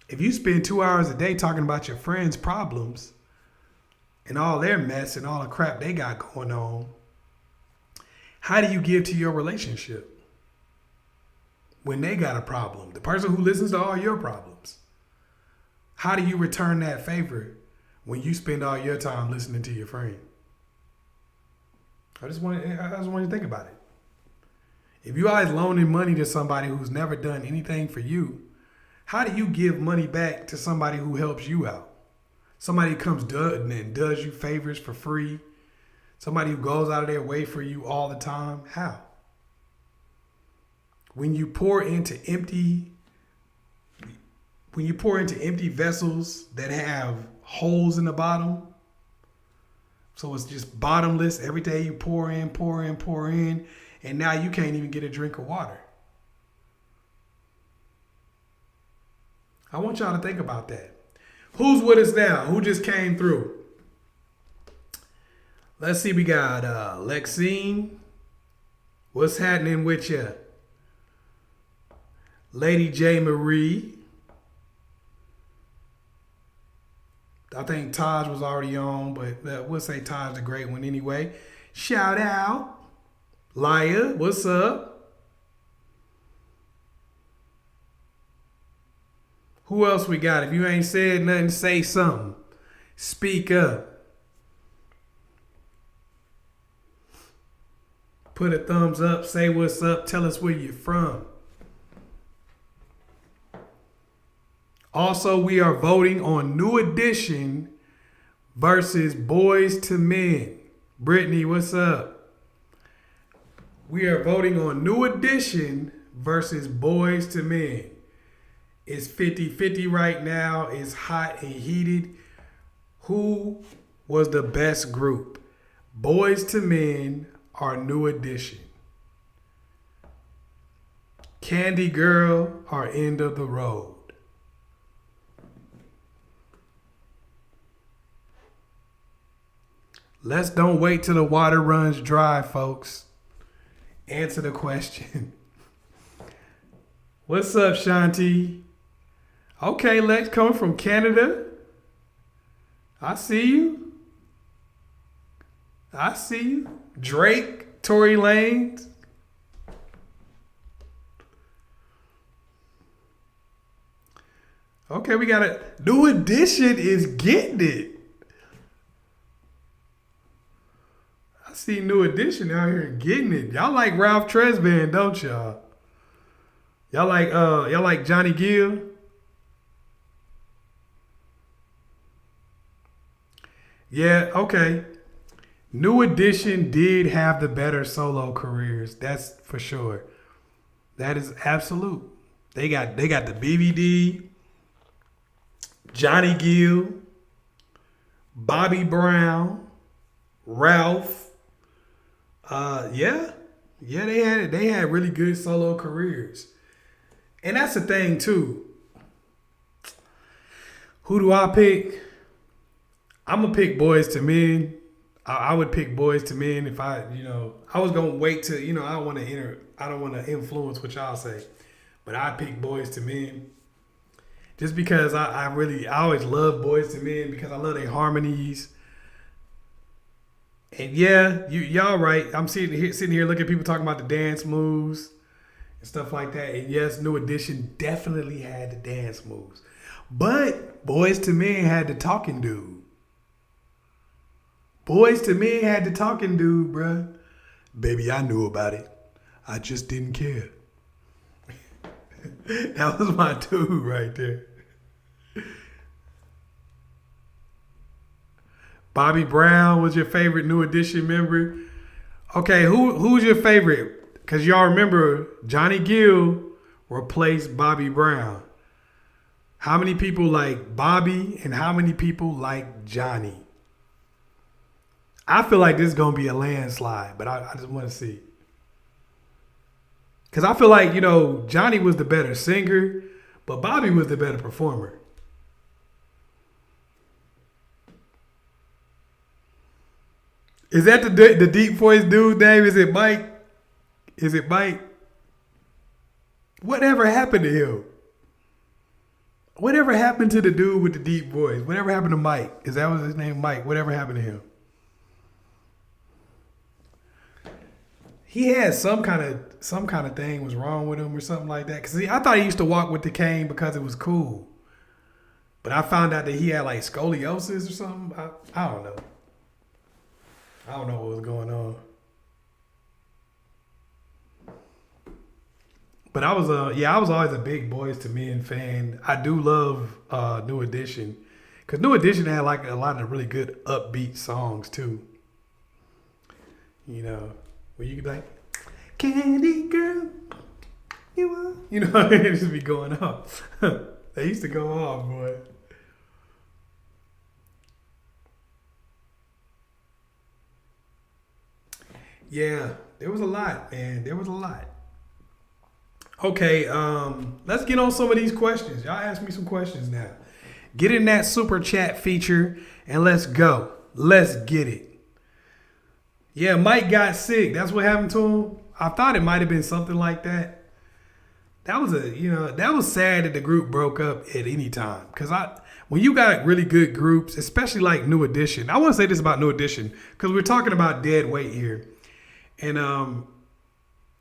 If you spend 2 hours a day talking about your friends' problems and all their mess and all the crap they got going on, how do you give to your relationship when they got a problem? The person who listens to all your problems. How do you return that favor when you spend all your time listening to your friend? I just want you to think about it. If you always loaning money to somebody who's never done anything for you, how do you give money back to somebody who helps you out? Somebody who comes and does you favors for free. Somebody who goes out of their way for you all the time. How? When you pour into empty vessels that have holes in the bottom, so it's just bottomless. Every day you pour in, and now you can't even get a drink of water. I want y'all to think about that. Who's with us now? Who just came through? Let's see. We got Lexine. What's happening with you? Lady J. Marie. I think Taj was already on, but we'll say Taj the great one anyway. Shout out. Laya, what's up? Who else we got? If you ain't said nothing, say something. Speak up. Put a thumbs up. Say what's up. Tell us where you're from. Also, we are voting on New Edition versus Boys to Men. Brittany, what's up? We are voting on New Edition versus Boys to Men. It's 50-50 right now. It's hot and heated. Who was the best group? Boys to Men or New Edition? Candy Girl or End of the Road? Let's don't wait till the water runs dry, folks. Answer the question. What's up, Shanti? Okay, Lex, coming from Canada. I see you. Drake, Tory Lanez. Okay, we got a New Edition is getting it. I see New Edition out here getting it. Y'all like Ralph Tresvant, don't y'all? Y'all like Johnny Gill? Yeah, okay. New Edition did have the better solo careers. That's for sure. That is absolute. They got the BVD, Johnny Gill, Bobby Brown, Ralph. Yeah, they had really good solo careers. And that's the thing too. Who do I pick? I'm gonna pick Boys to Men. I would pick Boys to Men if I was gonna wait to, I don't want to influence what y'all say, but I'd pick Boys to Men. Just because I always love Boys to Men because I love their harmonies. And yeah, y'all right. I'm sitting here looking at people talking about the dance moves and stuff like that. And yes, New Edition definitely had the dance moves. But Boys to Men had the talking dude. Boys to Men had the talking dude, bruh. Baby, I knew about it. I just didn't care. That was my dude right there. Bobby Brown was your favorite New Edition member. Okay, who's your favorite? Because y'all remember Johnny Gill replaced Bobby Brown. How many people like Bobby and how many people like Johnny? I feel like this is going to be a landslide, but I just want to see. Because I feel like, Johnny was the better singer, but Bobby was the better performer. Is that the deep voice dude name? Is it Mike? Whatever happened to him? Whatever happened to the dude with the deep voice? Whatever happened to Mike? Is that was his name, Mike? Whatever happened to him? He had some kind of thing was wrong with him or something like that. Cause I thought he used to walk with the cane because it was cool, but I found out that he had like scoliosis or something. I don't know. I don't know what was going on. But I was always a big Boys to Men fan. I do love New Edition, because New Edition had like a lot of really good upbeat songs too. You know, where you could be like, "Candy girl, you know, it just be going off. They used to go off, boy. Yeah, there was a lot, man. There was a lot. Okay, let's get on some of these questions. Y'all ask me some questions now. Get in that super chat feature and let's go. Let's get it. Yeah, Mike got sick. That's what happened to him. I thought it might have been something like that. That was sad that the group broke up at any time. Because when you got really good groups, especially like New Edition, I want to say this about New Edition because we're talking about dead weight here. And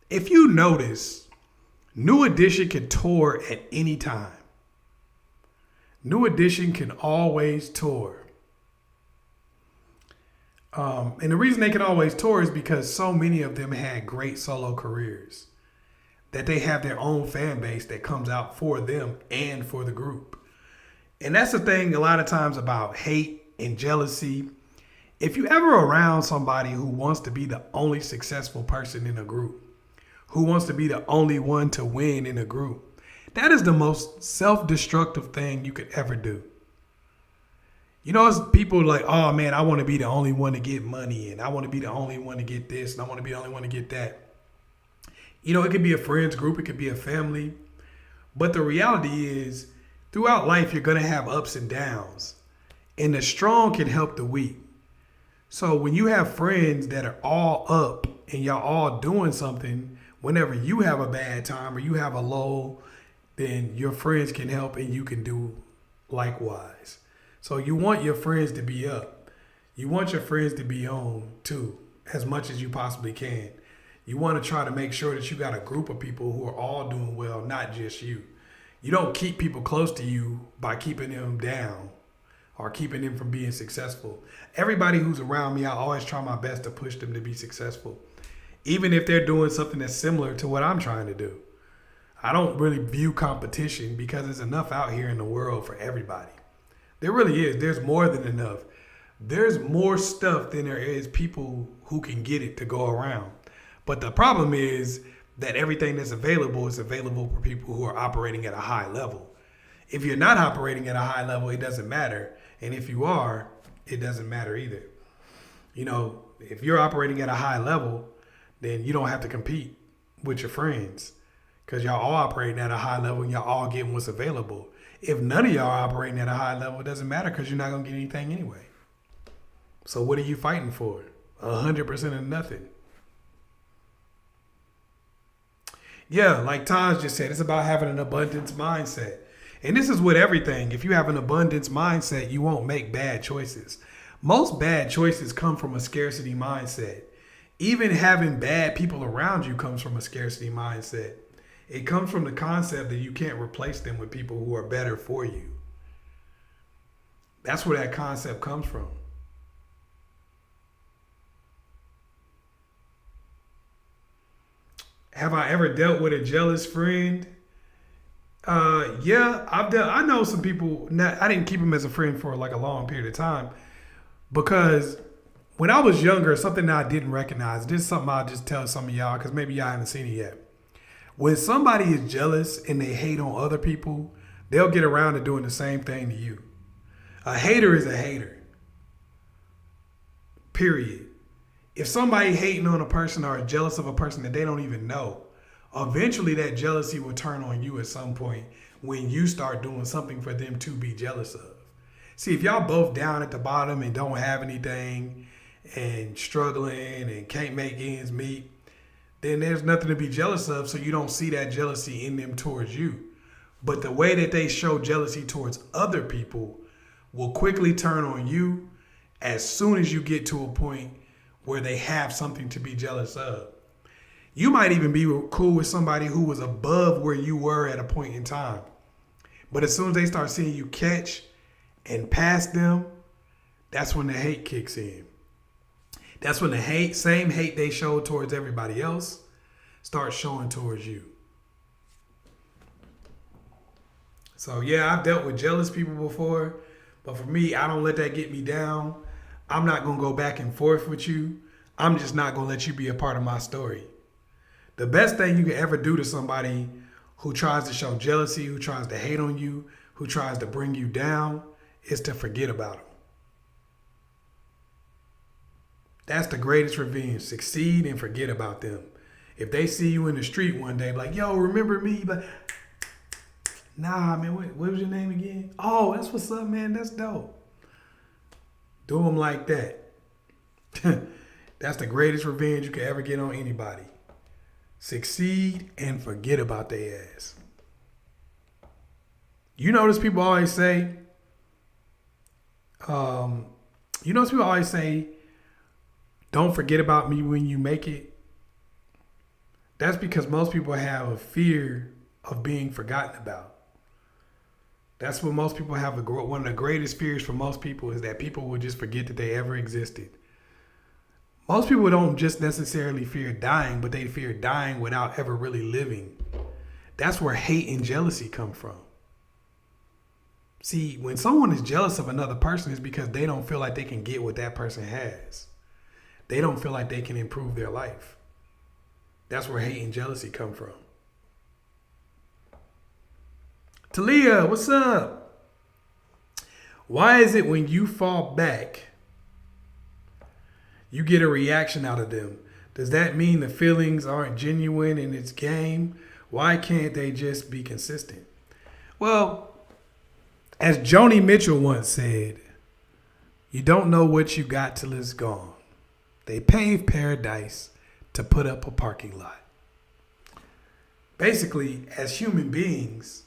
if you notice, New Edition can tour at any time. New Edition can always tour. And the reason they can always tour is because so many of them had great solo careers that they have their own fan base that comes out for them and for the group. And that's the thing a lot of times about hate and jealousy. If you ever around somebody who wants to be the only successful person in a group, who wants to be the only one to win in a group, that is the most self-destructive thing you could ever do. You know, it's people like, oh man, I want to be the only one to get money, and I want to be the only one to get this, and I want to be the only one to get that. You know, it could be a friends group, it could be a family. But the reality is, throughout life, you're going to have ups and downs. And the strong can help the weak. So when you have friends that are all up and y'all all doing something, whenever you have a bad time or you have a low, then your friends can help and you can do likewise. So you want your friends to be up. You want your friends to be on too, as much as you possibly can. You want to try to make sure that you got a group of people who are all doing well, not just you. You don't keep people close to you by keeping them down or keeping them from being successful. Everybody who's around me, I always try my best to push them to be successful, even if they're doing something that's similar to what I'm trying to do. I don't really view competition because there's enough out here in the world for everybody. There really is. There's more than enough. There's more stuff than there is people who can get it to go around. But the problem is that everything that's available is available for people who are operating at a high level. If you're not operating at a high level, it doesn't matter. And if you are, it doesn't matter either. You know, if you're operating at a high level, then you don't have to compete with your friends because y'all all operating at a high level and y'all all getting what's available. If none of y'all are operating at a high level, it doesn't matter because you're not going to get anything anyway. So what are you fighting for? 100% of nothing. Yeah, like Taj just said, it's about having an abundance mindset. And this is with everything. If you have an abundance mindset, you won't make bad choices. Most bad choices come from a scarcity mindset. Even having bad people around you comes from a scarcity mindset. It comes from the concept that you can't replace them with people who are better for you. That's where that concept comes from. Have I ever dealt with a jealous friend? Yeah, I know some people. I didn't keep them as a friend for like a long period of time because when I was younger, something that I didn't recognize. This is something I'll just tell some of y'all because maybe y'all haven't seen it yet. When somebody is jealous and they hate on other people, they'll get around to doing the same thing to you. A hater is a hater. Period. If somebody hating on a person or jealous of a person that they don't even know, eventually that jealousy will turn on you at some point when you start doing something for them to be jealous of. See, if y'all both down at the bottom and don't have anything and struggling and can't make ends meet, then there's nothing to be jealous of, so you don't see that jealousy in them towards you. But the way that they show jealousy towards other people will quickly turn on you as soon as you get to a point where they have something to be jealous of. You might even be cool with somebody who was above where you were at a point in time. But as soon as they start seeing you catch and pass them, that's when the hate kicks in. That's when the same hate they show towards everybody else, starts showing towards you. So yeah, I've dealt with jealous people before, but for me, I don't let that get me down. I'm not going to go back and forth with you. I'm just not going to let you be a part of my story. The best thing you can ever do to somebody who tries to show jealousy, who tries to hate on you, who tries to bring you down, is to forget about them. That's the greatest revenge. Succeed and forget about them. If they see you in the street one day, like, yo, remember me? But nah, man, what was your name again? Oh, that's what's up, man. That's dope. Do them like that. That's the greatest revenge you can ever get on anybody. Succeed and forget about their ass. You notice people always say, don't forget about me when you make it. That's because most people have a fear of being forgotten about. That's what most people have. One of the greatest fears for most people is that people will just forget that they ever existed. Most people don't just necessarily fear dying, but they fear dying without ever really living. That's where hate and jealousy come from. See, when someone is jealous of another person, it's because they don't feel like they can get what that person has. They don't feel like they can improve their life. That's where hate and jealousy come from. Talia, what's up? Why is it when you fall back, you get a reaction out of them? Does that mean the feelings aren't genuine in its game? Why can't they just be consistent? Well, as Joni Mitchell once said, you don't know what you got till it's gone. They paved paradise to put up a parking lot. Basically, as human beings,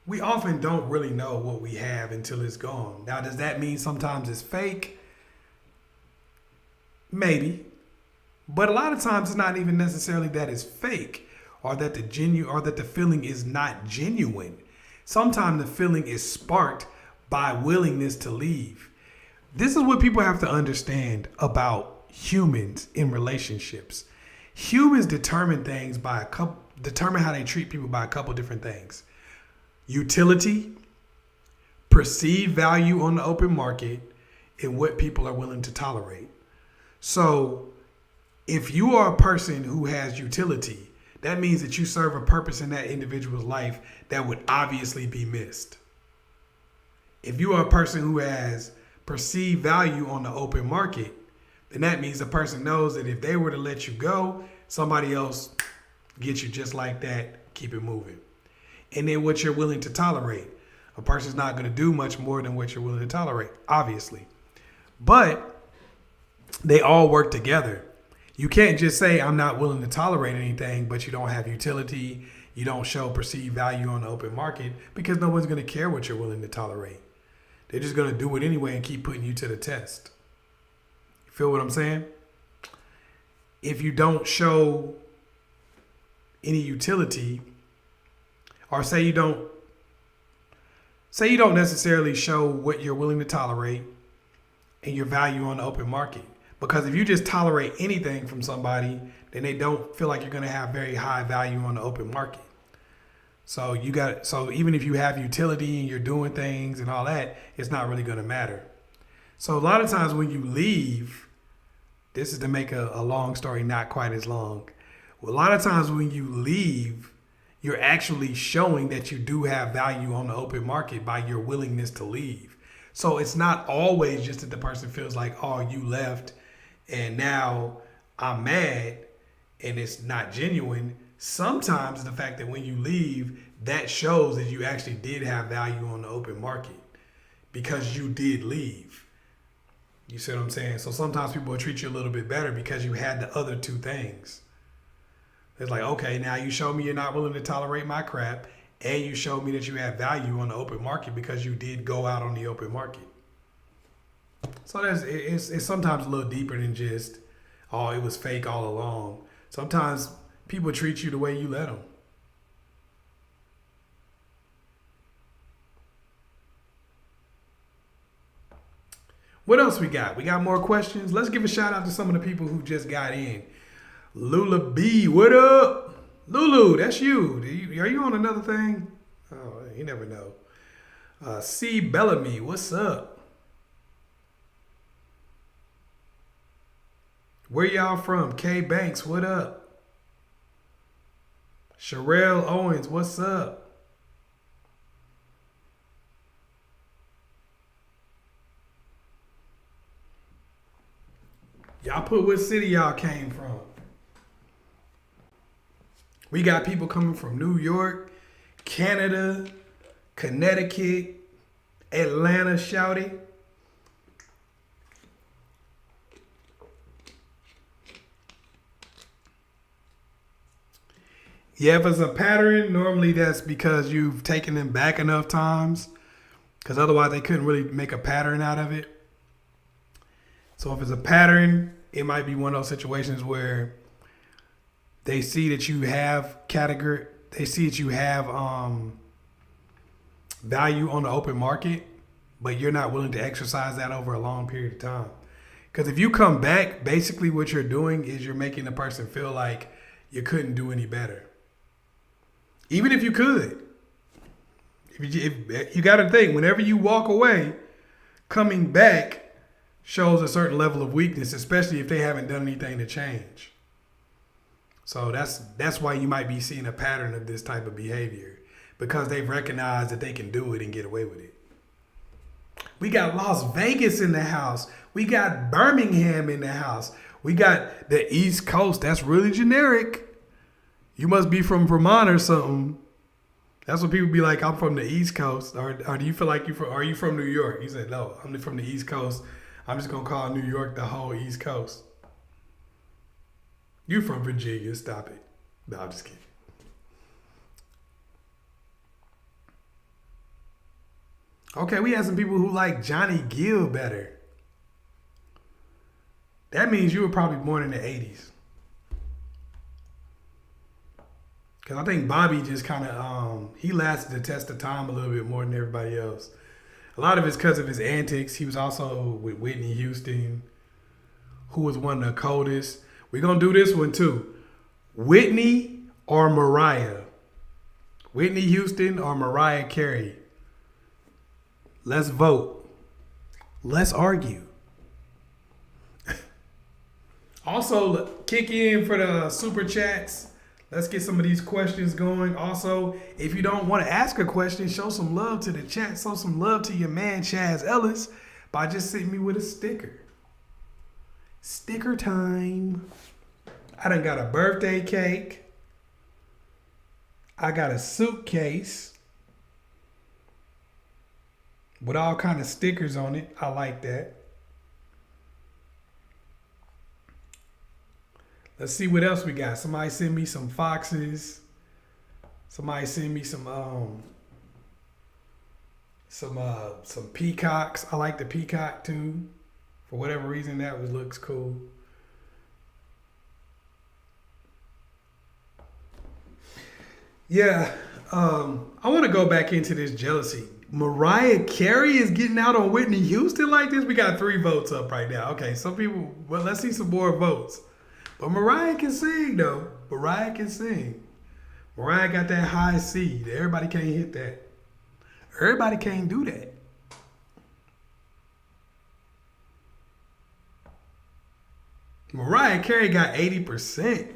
we often don't really know what we have until it's gone. Now, does that mean sometimes it's fake? Maybe. But a lot of times it's not even necessarily that it's fake or that the feeling is not genuine. Sometimes the feeling is sparked by willingness to leave. This is what people have to understand about humans in relationships. Humans determine how they treat people by a couple different things. Utility, perceived value on the open market, and what people are willing to tolerate. So if you are a person who has utility, that means that you serve a purpose in that individual's life that would obviously be missed. If you are a person who has perceived value on the open market, then that means the person knows that if they were to let you go, somebody else gets you just like that, keep it moving. And then what you're willing to tolerate. A person's not going to do much more than what you're willing to tolerate, obviously. But they all work together. You can't just say, I'm not willing to tolerate anything, but you don't have utility, you don't show perceived value on the open market, because no one's going to care what you're willing to tolerate. They're just going to do it anyway and keep putting you to the test. You feel what I'm saying? If you don't show any utility, or say you don't necessarily show what you're willing to tolerate and your value on the open market. Because if you just tolerate anything from somebody, then they don't feel like you're going to have very high value on the open market. So even if you have utility and you're doing things and all that, it's not really going to matter. So a lot of times when you leave, this is to make a long story not quite as long. A lot of times when you leave, you're actually showing that you do have value on the open market by your willingness to leave. So it's not always just that the person feels like, oh, you left and now I'm mad and it's not genuine. Sometimes the fact that when you leave, that shows that you actually did have value on the open market because you did leave. You see what I'm saying? So sometimes people will treat you a little bit better because you had the other two things. It's like, okay, now you show me you're not willing to tolerate my crap and you showed me that you had value on the open market because you did go out on the open market. So it's sometimes a little deeper than just, oh, it was fake all along. Sometimes people treat you the way you let them. What else we got? We got more questions. Let's give a shout out to some of the people who just got in. Lula B, what up? Lulu, that's you. Are you on another thing? Oh, you never know. C Bellamy, what's up? Where y'all from? K Banks, what up? Sherelle Owens, what's up? Y'all put what city y'all came from. We got people coming from New York, Canada, Connecticut, Atlanta, shouty. Yeah, if it's a pattern, normally that's because you've taken them back enough times, because otherwise they couldn't really make a pattern out of it. So if it's a pattern, it might be one of those situations where they see that you have category, they see that you have value on the open market, but you're not willing to exercise that over a long period of time. Because if you come back, basically what you're doing is you're making the person feel like you couldn't do any better. Even if you could. If you got to think, whenever you walk away, coming back shows a certain level of weakness, especially if they haven't done anything to change. So that's why you might be seeing a pattern of this type of behavior, because they've recognized that they can do it and get away with it. We got Las Vegas in the house. We got Birmingham in the house. We got the East Coast. That's really generic. You must be from Vermont or something. That's what people be like, I'm from the East Coast. Or do you feel like are you from New York? You said, no, I'm from the East Coast. I'm just going to call New York the whole East Coast. You from Virginia. Stop it. No, I'm just kidding. Okay, we have some people who like Johnny Gill better. That means you were probably born in the 80s. Because I think Bobby just kind of, he lasted the test of time a little bit more than everybody else. A lot of it's because of his antics. He was also with Whitney Houston, who was one of the coldest. We're going to do this one too. Whitney or Mariah? Whitney Houston or Mariah Carey? Let's vote. Let's argue. Also, kick in for the super chats. Let's get some of these questions going. Also, if you don't want to ask a question, show some love to the chat. Show some love to your man, ChazzEllis, by just sitting me with a sticker. Sticker time. I done got a birthday cake. I got a suitcase with all kind of stickers on it. I like that. Let's see what else we got. Somebody send me some foxes. Somebody send me some peacocks. I like the peacock too. For whatever reason, looks cool. Yeah, I want to go back into this jealousy. Mariah Carey is getting out on Whitney Houston like this. We got 3 votes up right now. Okay, some people. Well, let's see some more votes. But Mariah can sing, though. Mariah can sing. Mariah got that high C. Everybody can't hit that. Everybody can't do that. Mariah Carey got 80%.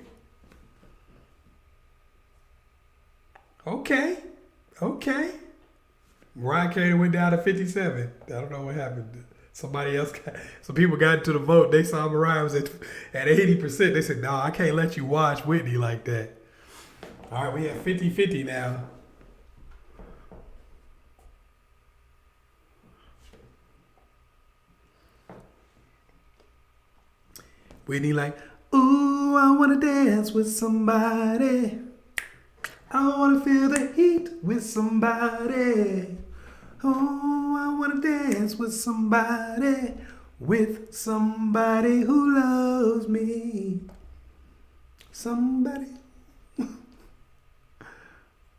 Okay. Mariah Carey went down to 57. I don't know what happened. Some people got into the vote. They saw Mariah was at 80%. They said, no, I can't let you watch Whitney like that. All right, we have 50-50 now. Whitney like, ooh, I want to dance with somebody. I want to feel the heat with somebody. Oh, I wanna dance with somebody. With somebody who loves me. Somebody.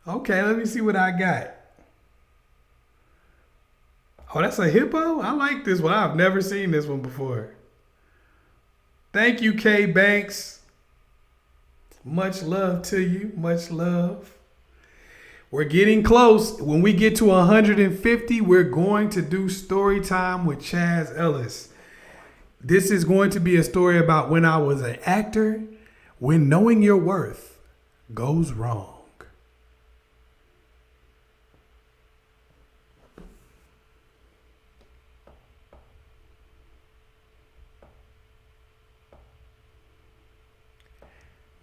Okay, let me see what I got. Oh, that's a hippo? I like this one. I've never seen this one before. Thank you, K Banks. Much love to you. Much love. We're getting close. When we get to 150, we're going to do story time with ChazzEllis. This is going to be a story about when I was an actor, when knowing your worth goes wrong.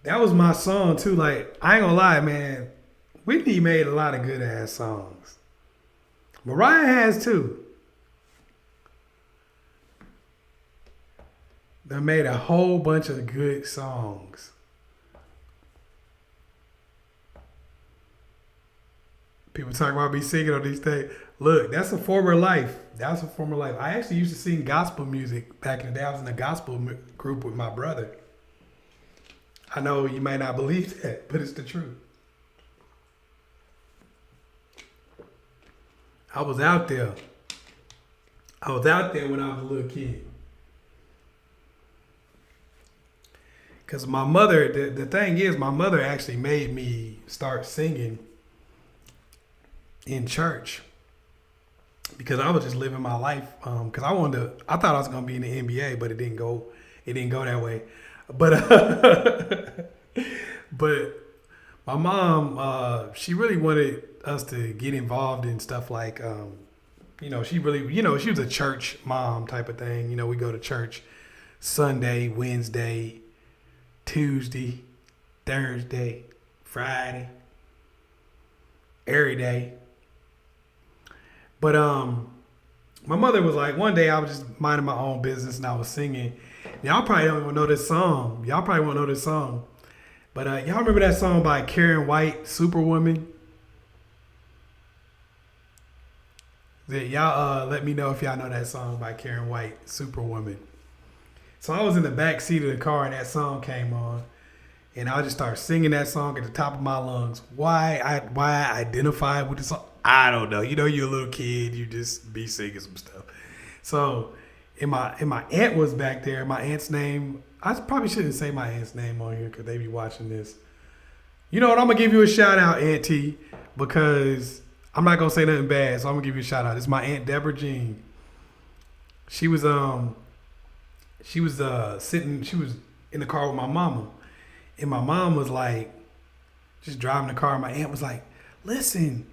That was my song too. Like, I ain't gonna lie, man. Whitney made a lot of good ass songs. Mariah has too. They made a whole bunch of good songs. People talk about me singing on these things. Look, that's a former life. That's a former life. I actually used to sing gospel music back in the day. I was in a gospel group with my brother. I know you might not believe that, but it's the truth. I was out there. I was out there when I was a little kid. Because my mother, the thing is, my mother actually made me start singing in church. Because I was just living my life. Because I thought I was going to be in the NBA, but it didn't go that way. But but my mom, she really wanted us to get involved in stuff like, she was a church mom type of thing. You know, we go to church Sunday, Wednesday, Tuesday, Thursday, Friday, every day. But my mother was like, one day I was just minding my own business and I was singing. Y'all probably don't even know this song. Y'all probably won't know this song. But y'all remember that song by Karen White, Superwoman? Y'all let me know if y'all know that song by Karen White, Superwoman. So I was in the back seat of the car and that song came on. And I just started singing that song at the top of my lungs. Why I identified with the song, I don't know. You know, you're a little kid, you just be singing some stuff. So, and my aunt was back there. My aunt's name, I probably shouldn't say my aunt's name on here because they be watching this. You know what? I'm gonna give you a shout out, Auntie, because I'm not gonna say nothing bad. So I'm gonna give you a shout out. It's my Aunt Deborah Jean. She was sitting. She was in the car with my mama, and my mom was like, just driving the car. And my aunt was like, "Listen,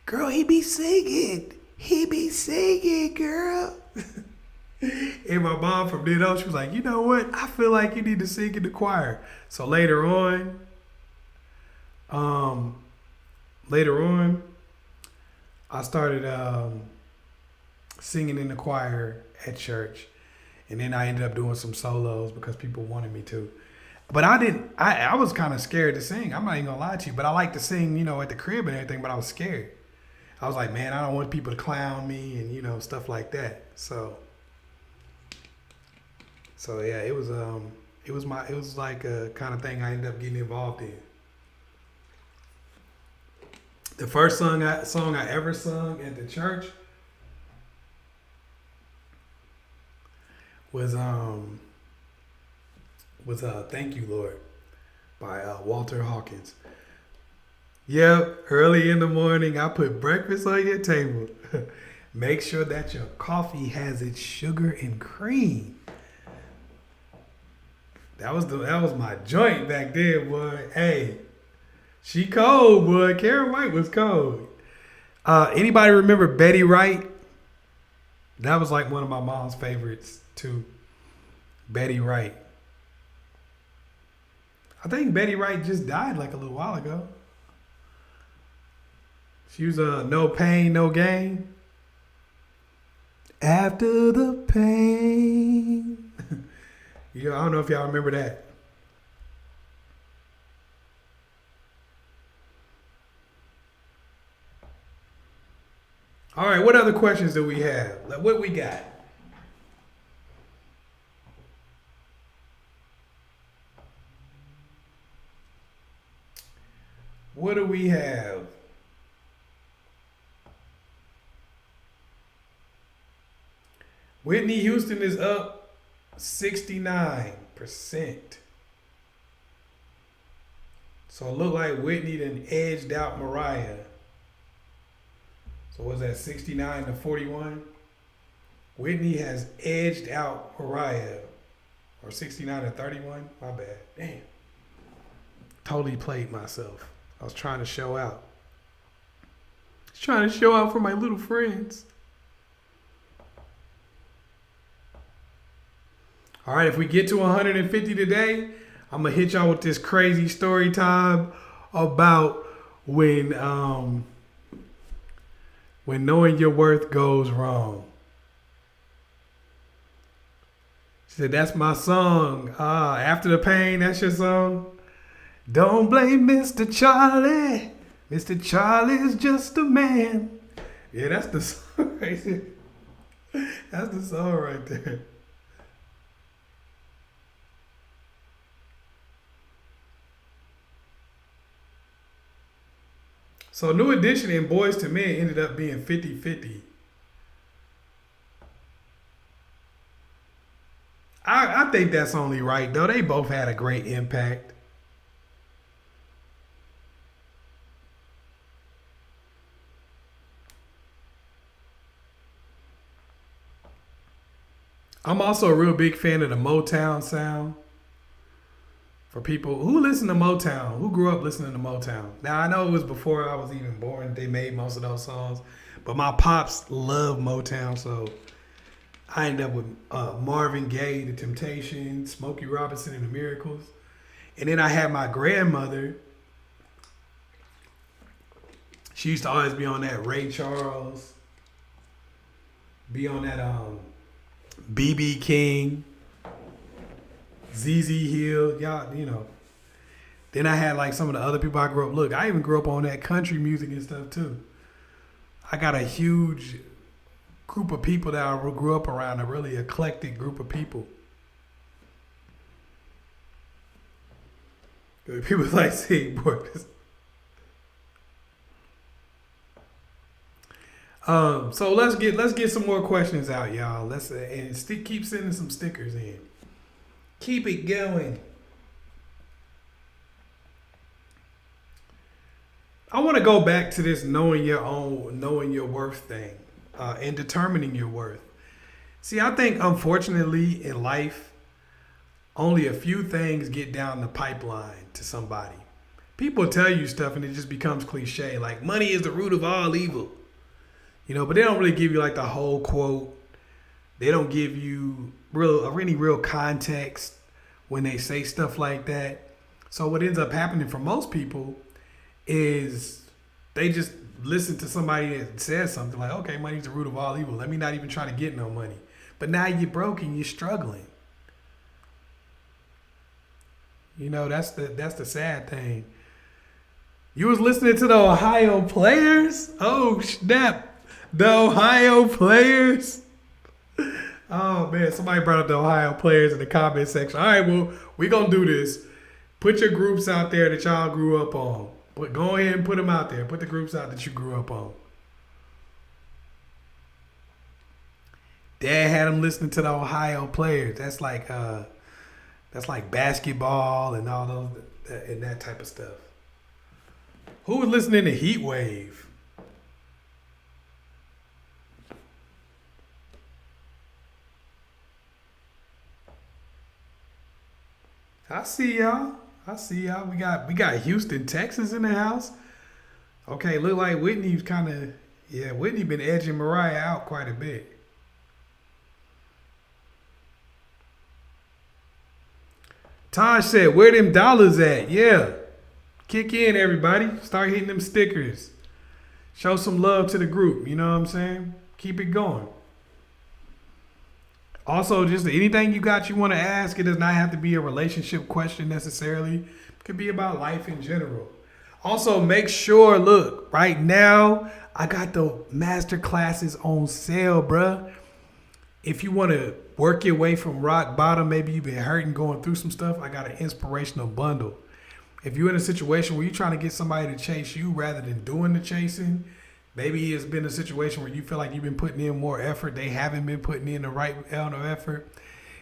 girl, he be singing, girl." And my mom from then on, she was like, "You know what? I feel like you need to sing in the choir." So later on, I started singing in the choir at church, and then I ended up doing some solos because people wanted me to. But I was kind of scared to sing. I'm not even gonna lie to you, but I like to sing, at the crib and everything. But I was scared. I was like, man, I don't want people to clown me and stuff like that. So yeah, it was like a kind of thing I ended up getting involved in. The first song I ever sung at the church was "Thank You, Lord" by Walter Hawkins. Yep, early in the morning, I put breakfast on your table. Make sure that your coffee has its sugar and cream. That was my joint back then, boy. Hey, she cold, boy. Karen White was cold. Anybody remember Betty Wright? That was like one of my mom's favorites too. Betty Wright. I think Betty Wright just died like a little while ago. She was No Pain, No Gain. After the pain. I don't know if y'all remember that. All right, what other questions do we have? Like, what we got? What do we have? Whitney Houston is up 69%. So it looked like Whitney then edged out Mariah. So was that 69 to 41? Whitney has edged out Mariah. Or 69 to 31? My bad. Damn. Totally played myself. I was trying to show out. I was trying to show out for my little friends. All right, if we get to 150 today, I'm gonna hit y'all with this crazy story time about when knowing your worth goes wrong. She said, "That's my song. After the pain, that's your song. Don't blame Mr. Charlie. Mr. Charlie's just a man." Yeah, that's the song right there. That's the song right there. So New Edition and Boys to Men ended up being 50-50. I think that's only right, though. They both had a great impact. I'm also a real big fan of the Motown sound. For people who listen to Motown, who grew up listening to Motown. Now, I know it was before I was even born. They made most of those songs. But my pops love Motown, so I ended up with Marvin Gaye, The Temptations, Smokey Robinson and the Miracles. And then I had my grandmother. She used to always be on that Ray Charles. Be on that B.B. King. ZZ Hill, y'all, you know. Then I had like some of the other people I grew up. Look, I even grew up on that country music and stuff too. I got a huge group of people that I grew up around, a really eclectic group of people. People like saying, boy. So let's get some more questions out, y'all. Let's keep sending some stickers in. Keep it going. I want to go back to this knowing your worth thing, and determining your worth. See, I think unfortunately in life, only a few things get down the pipeline to somebody. People tell you stuff and it just becomes cliche, like money is the root of all evil. You know, but they don't really give you like the whole quote. They don't give you any real context when they say stuff like that. So what ends up happening for most people is they just listen to somebody that says something like, okay, money's the root of all evil. Let me not even try to get no money. But now you're broke and you're struggling. You know, that's the sad thing. You was listening to the Ohio Players? Oh, snap. The Ohio Players? Oh, man, somebody brought up the Ohio Players in the comment section. All right, well, we're going to do this. Put your groups out there that y'all grew up on. But go ahead and put them out there. Put the groups out that you grew up on. Dad had them listening to the Ohio Players. That's like basketball and all those and that type of stuff. Who was listening to Heat Wave? I see y'all. We got Houston, Texas in the house. Okay, look like Whitney's Whitney been edging Mariah out quite a bit. Taj said, where them dollars at? Yeah. Kick in, everybody. Start hitting them stickers. Show some love to the group. You know what I'm saying? Keep it going. Also, just anything you want to ask, it does not have to be a relationship question necessarily. It could be about life in general. Also, make sure, look, right now, I got the master classes on sale, bruh. If you want to work your way from rock bottom, maybe you've been hurting, going through some stuff, I got an inspirational bundle. If you're in a situation where you're trying to get somebody to chase you rather than doing the chasing, maybe it's been a situation where you feel like you've been putting in more effort, they haven't been putting in the right amount of effort,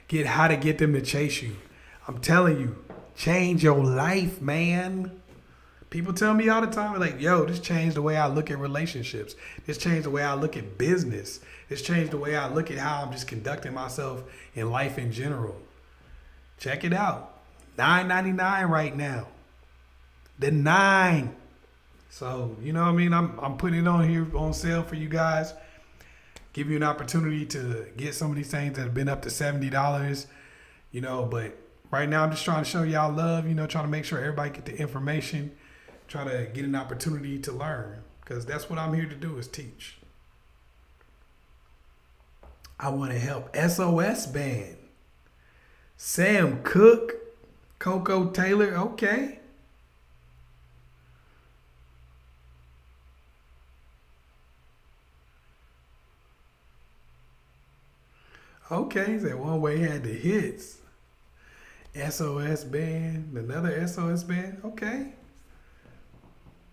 get how to get them to chase you. I'm telling you, change your life, man. People tell me all the time, like, yo, this changed the way I look at relationships. This changed the way I look at business. This changed the way I look at how I'm just conducting myself in life in general. Check it out. $9.99 right now. The 9. So, you know what I mean? I'm putting it on here on sale for you guys. Give you an opportunity to get some of these things that have been up to $70, you know, but right now I'm just trying to show y'all love, you know, trying to make sure everybody get the information, try to get an opportunity to learn, because that's what I'm here to do, is teach. I want to help. SOS Band. Sam Cooke. Coco Taylor. Okay. Okay, he said One Way had the hits. SOS Band, another SOS Band. Okay.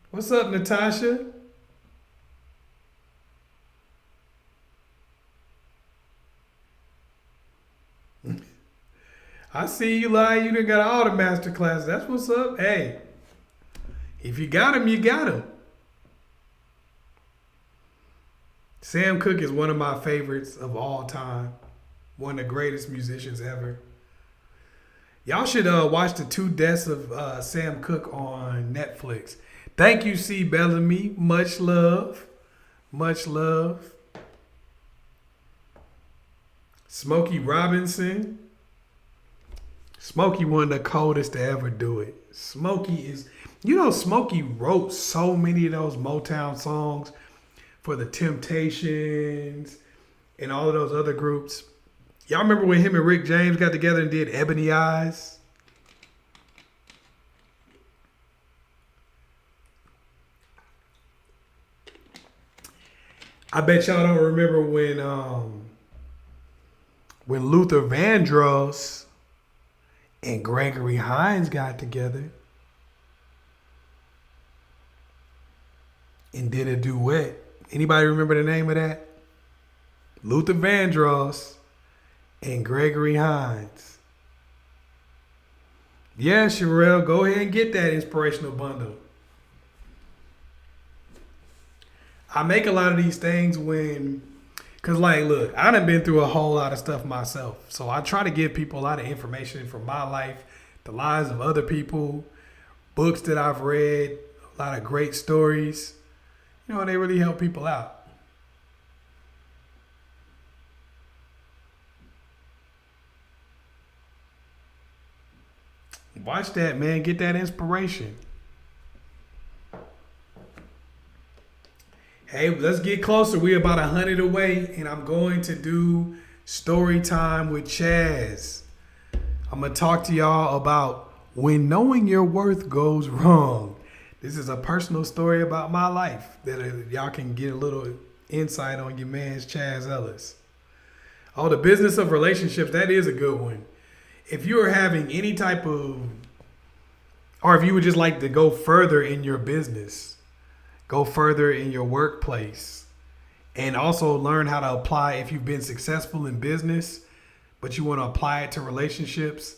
What's up, Natasha? I see you lying. You done got all the master classes. That's what's up. Hey, if you got them, you got them. Sam Cooke is one of my favorites of all time. One of the greatest musicians ever. Y'all should watch the 2 Deaths of Sam Cooke on Netflix. Thank you, C. Bellamy. Much love. Much love. Smokey Robinson. Smokey one of the coldest to ever do it. Smokey is, you know, Smokey wrote so many of those Motown songs for the Temptations and all of those other groups. Y'all remember when him and Rick James got together and did Ebony Eyes? I bet y'all don't remember when Luther Vandross and Gregory Hines got together and did a duet. Anybody remember the name of that? Luther Vandross and Gregory Hines. Yeah, Sherelle, go ahead and get that inspirational bundle. I make a lot of these things because like, look, I done been through a whole lot of stuff myself. So I try to give people a lot of information from my life, the lives of other people, books that I've read, a lot of great stories. You know, they really help people out. Watch that, man. Get that inspiration. Hey, let's get closer. We're about 100 away, and I'm going to do story time with Chaz. I'm going to talk to y'all about when knowing your worth goes wrong. This is a personal story about my life that y'all can get a little insight on your man's Chaz Ellis. Oh, the business of relationships, that is a good one. If you are having any type of, or if you would just like to go further in your business, go further in your workplace, and also learn how to apply, if you've been successful in business, but you want to apply it to relationships,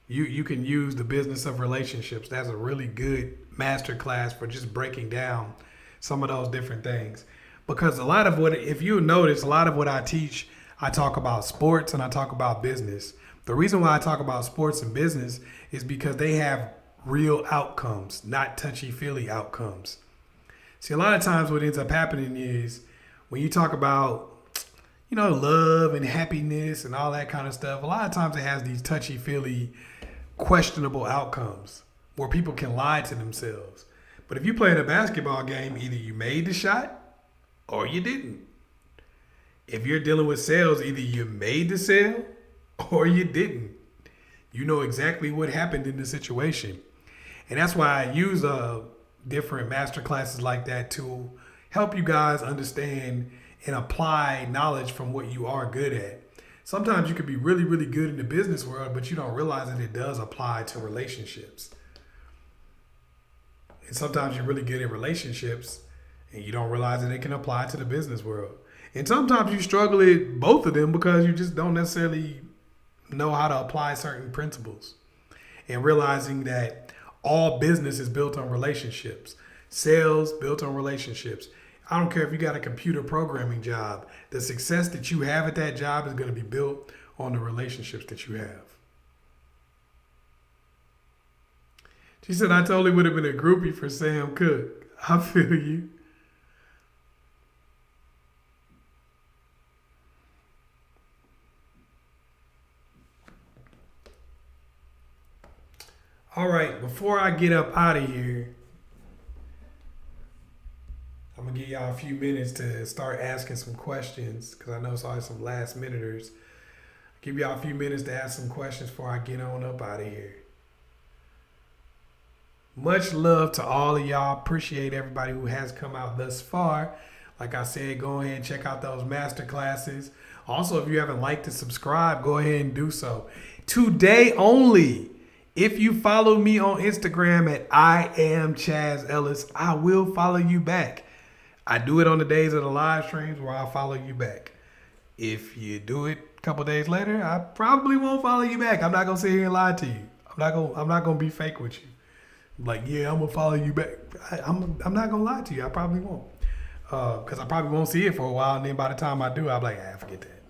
you can use the business of relationships. That's a really good master class for just breaking down some of those different things. Because a lot of what, if you notice, a lot of what I teach, I talk about sports and I talk about business. The reason why I talk about sports and business is because they have real outcomes, not touchy-feely outcomes. See, a lot of times what ends up happening is when you talk about, you know, love and happiness and all that kind of stuff, a lot of times it has these touchy-feely, questionable outcomes where people can lie to themselves. But if you play in a basketball game, either you made the shot or you didn't. If you're dealing with sales, either you made the sale or you didn't. You know exactly what happened in the situation. And that's why I use different master classes like that to help you guys understand and apply knowledge from what you are good at. Sometimes you could be really, really good in the business world, but you don't realize that it does apply to relationships. And sometimes you're really good in relationships and you don't realize that it can apply to the business world. And sometimes you struggle with both of them because you just don't necessarily know how to apply certain principles. And realizing that all business is built on relationships. Sales built on relationships. I don't care if you got a computer programming job. The success that you have at that job is going to be built on the relationships that you have. She said, I totally would have been a groupie for Sam Cooke. I feel you. All right, before I get up out of here, I'm going to give y'all a few minutes to start asking some questions because I know it's always some last minuters. Give y'all a few minutes to ask some questions before I get on up out of here. Much love to all of y'all. Appreciate everybody who has come out thus far. Like I said, go ahead and check out those master classes. Also, if you haven't liked and subscribed, go ahead and do so. Today only, if you follow me on Instagram at AskChazzEllis, I will follow you back. I do it on the days of the live streams where I follow you back. If you do it a couple days later, I probably won't follow you back. I'm not gonna sit here and lie to you. I'm not gonna be fake with you. Like, yeah, I'm gonna follow you back. I'm not gonna lie to you. I probably won't, because I probably won't see it for a while, and then by the time I do, I'll be like, forget that.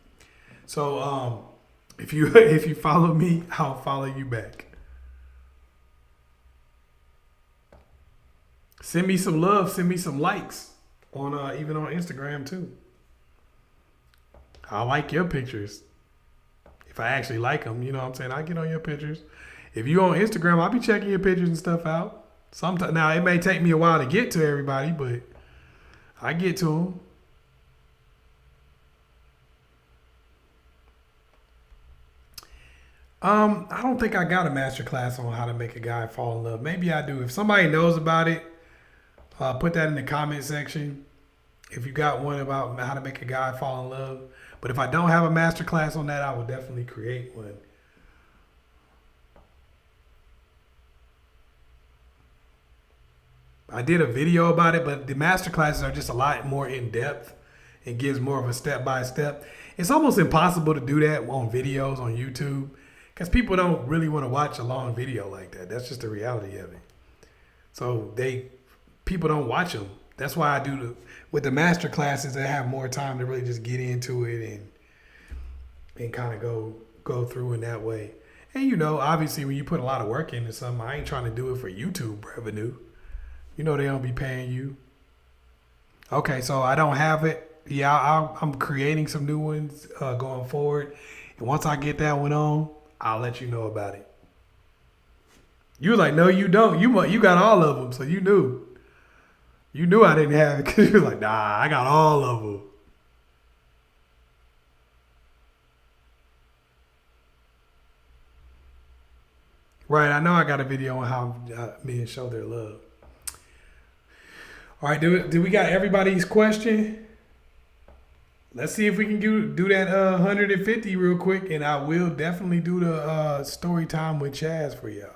So, if you follow me, I'll follow you back. Send me some love. Send me some likes on even on Instagram too. I like your pictures. If I actually like them, you know what I'm saying? I get on your pictures. If you on Instagram, I'll be checking your pictures and stuff out. Sometimes now it may take me a while to get to everybody, but I get to them. I don't think I got a master class on how to make a guy fall in love. Maybe I do. If somebody knows about it, put that in the comment section. If you got one about how to make a guy fall in love. But if I don't have a master class on that, I will definitely create one. I did a video about it, but the master classes are just a lot more in depth. It gives more of a step by step. It's almost impossible to do that on videos on YouTube because people don't really want to watch a long video like that. That's just the reality of it. So people don't watch them. That's why I do with the master classes. I have more time to really just get into it and kind of go through in that way. And you know, obviously, when you put a lot of work into something, I ain't trying to do it for YouTube revenue. You know they don't be paying you. Okay, so I don't have it. Yeah, I'm creating some new ones going forward. And once I get that one on, I'll let you know about it. You was like, no, you don't. You got all of them, so you knew. You knew I didn't have it because you was like, nah, I got all of them. Right, I know I got a video on how men show their love. All right, do we got everybody's question? Let's see if we can do that 150 real quick, and I will definitely do the story time with Chaz for y'all.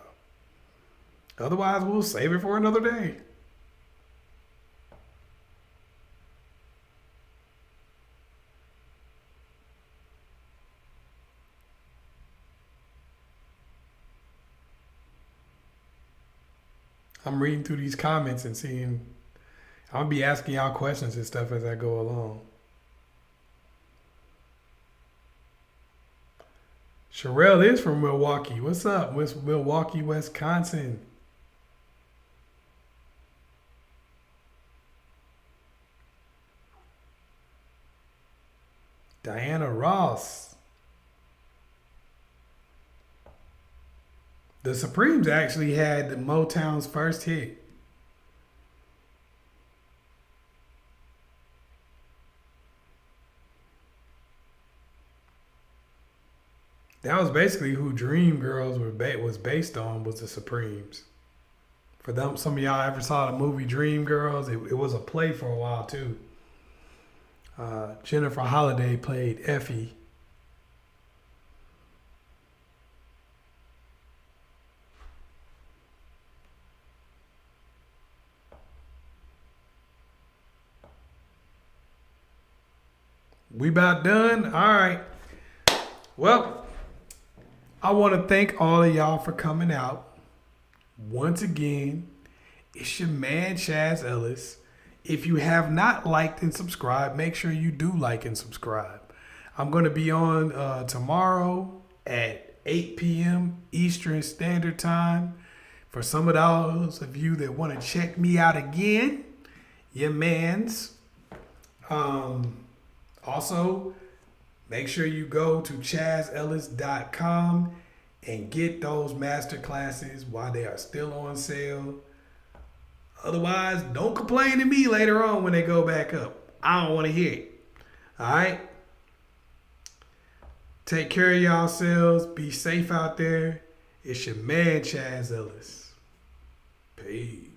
Otherwise, we'll save it for another day. I'm reading through these comments and seeing. I'll be asking y'all questions and stuff as I go along. Sherelle is from Milwaukee. What's up? Milwaukee, Wisconsin. Diana Ross. The Supremes actually had Motown's first hit. That was basically who Dream Girls was based on, was the Supremes. For them, some of y'all ever saw the movie Dreamgirls? It was a play for a while too. Jennifer Holliday played Effie. We about done? All right. Well, I want to thank all of y'all for coming out. Once again, it's your man, ChazzEllis. If you have not liked and subscribed, make sure you do like and subscribe. I'm going to be on tomorrow at 8 p.m. Eastern Standard Time. For some of those of you that want to check me out again, your mans. Also, make sure you go to ChazzEllis.com and get those master classes while they are still on sale. Otherwise, don't complain to me later on when they go back up. I don't want to hear it. All right? Take care of yourselves. Be safe out there. It's your man, ChazzEllis. Peace.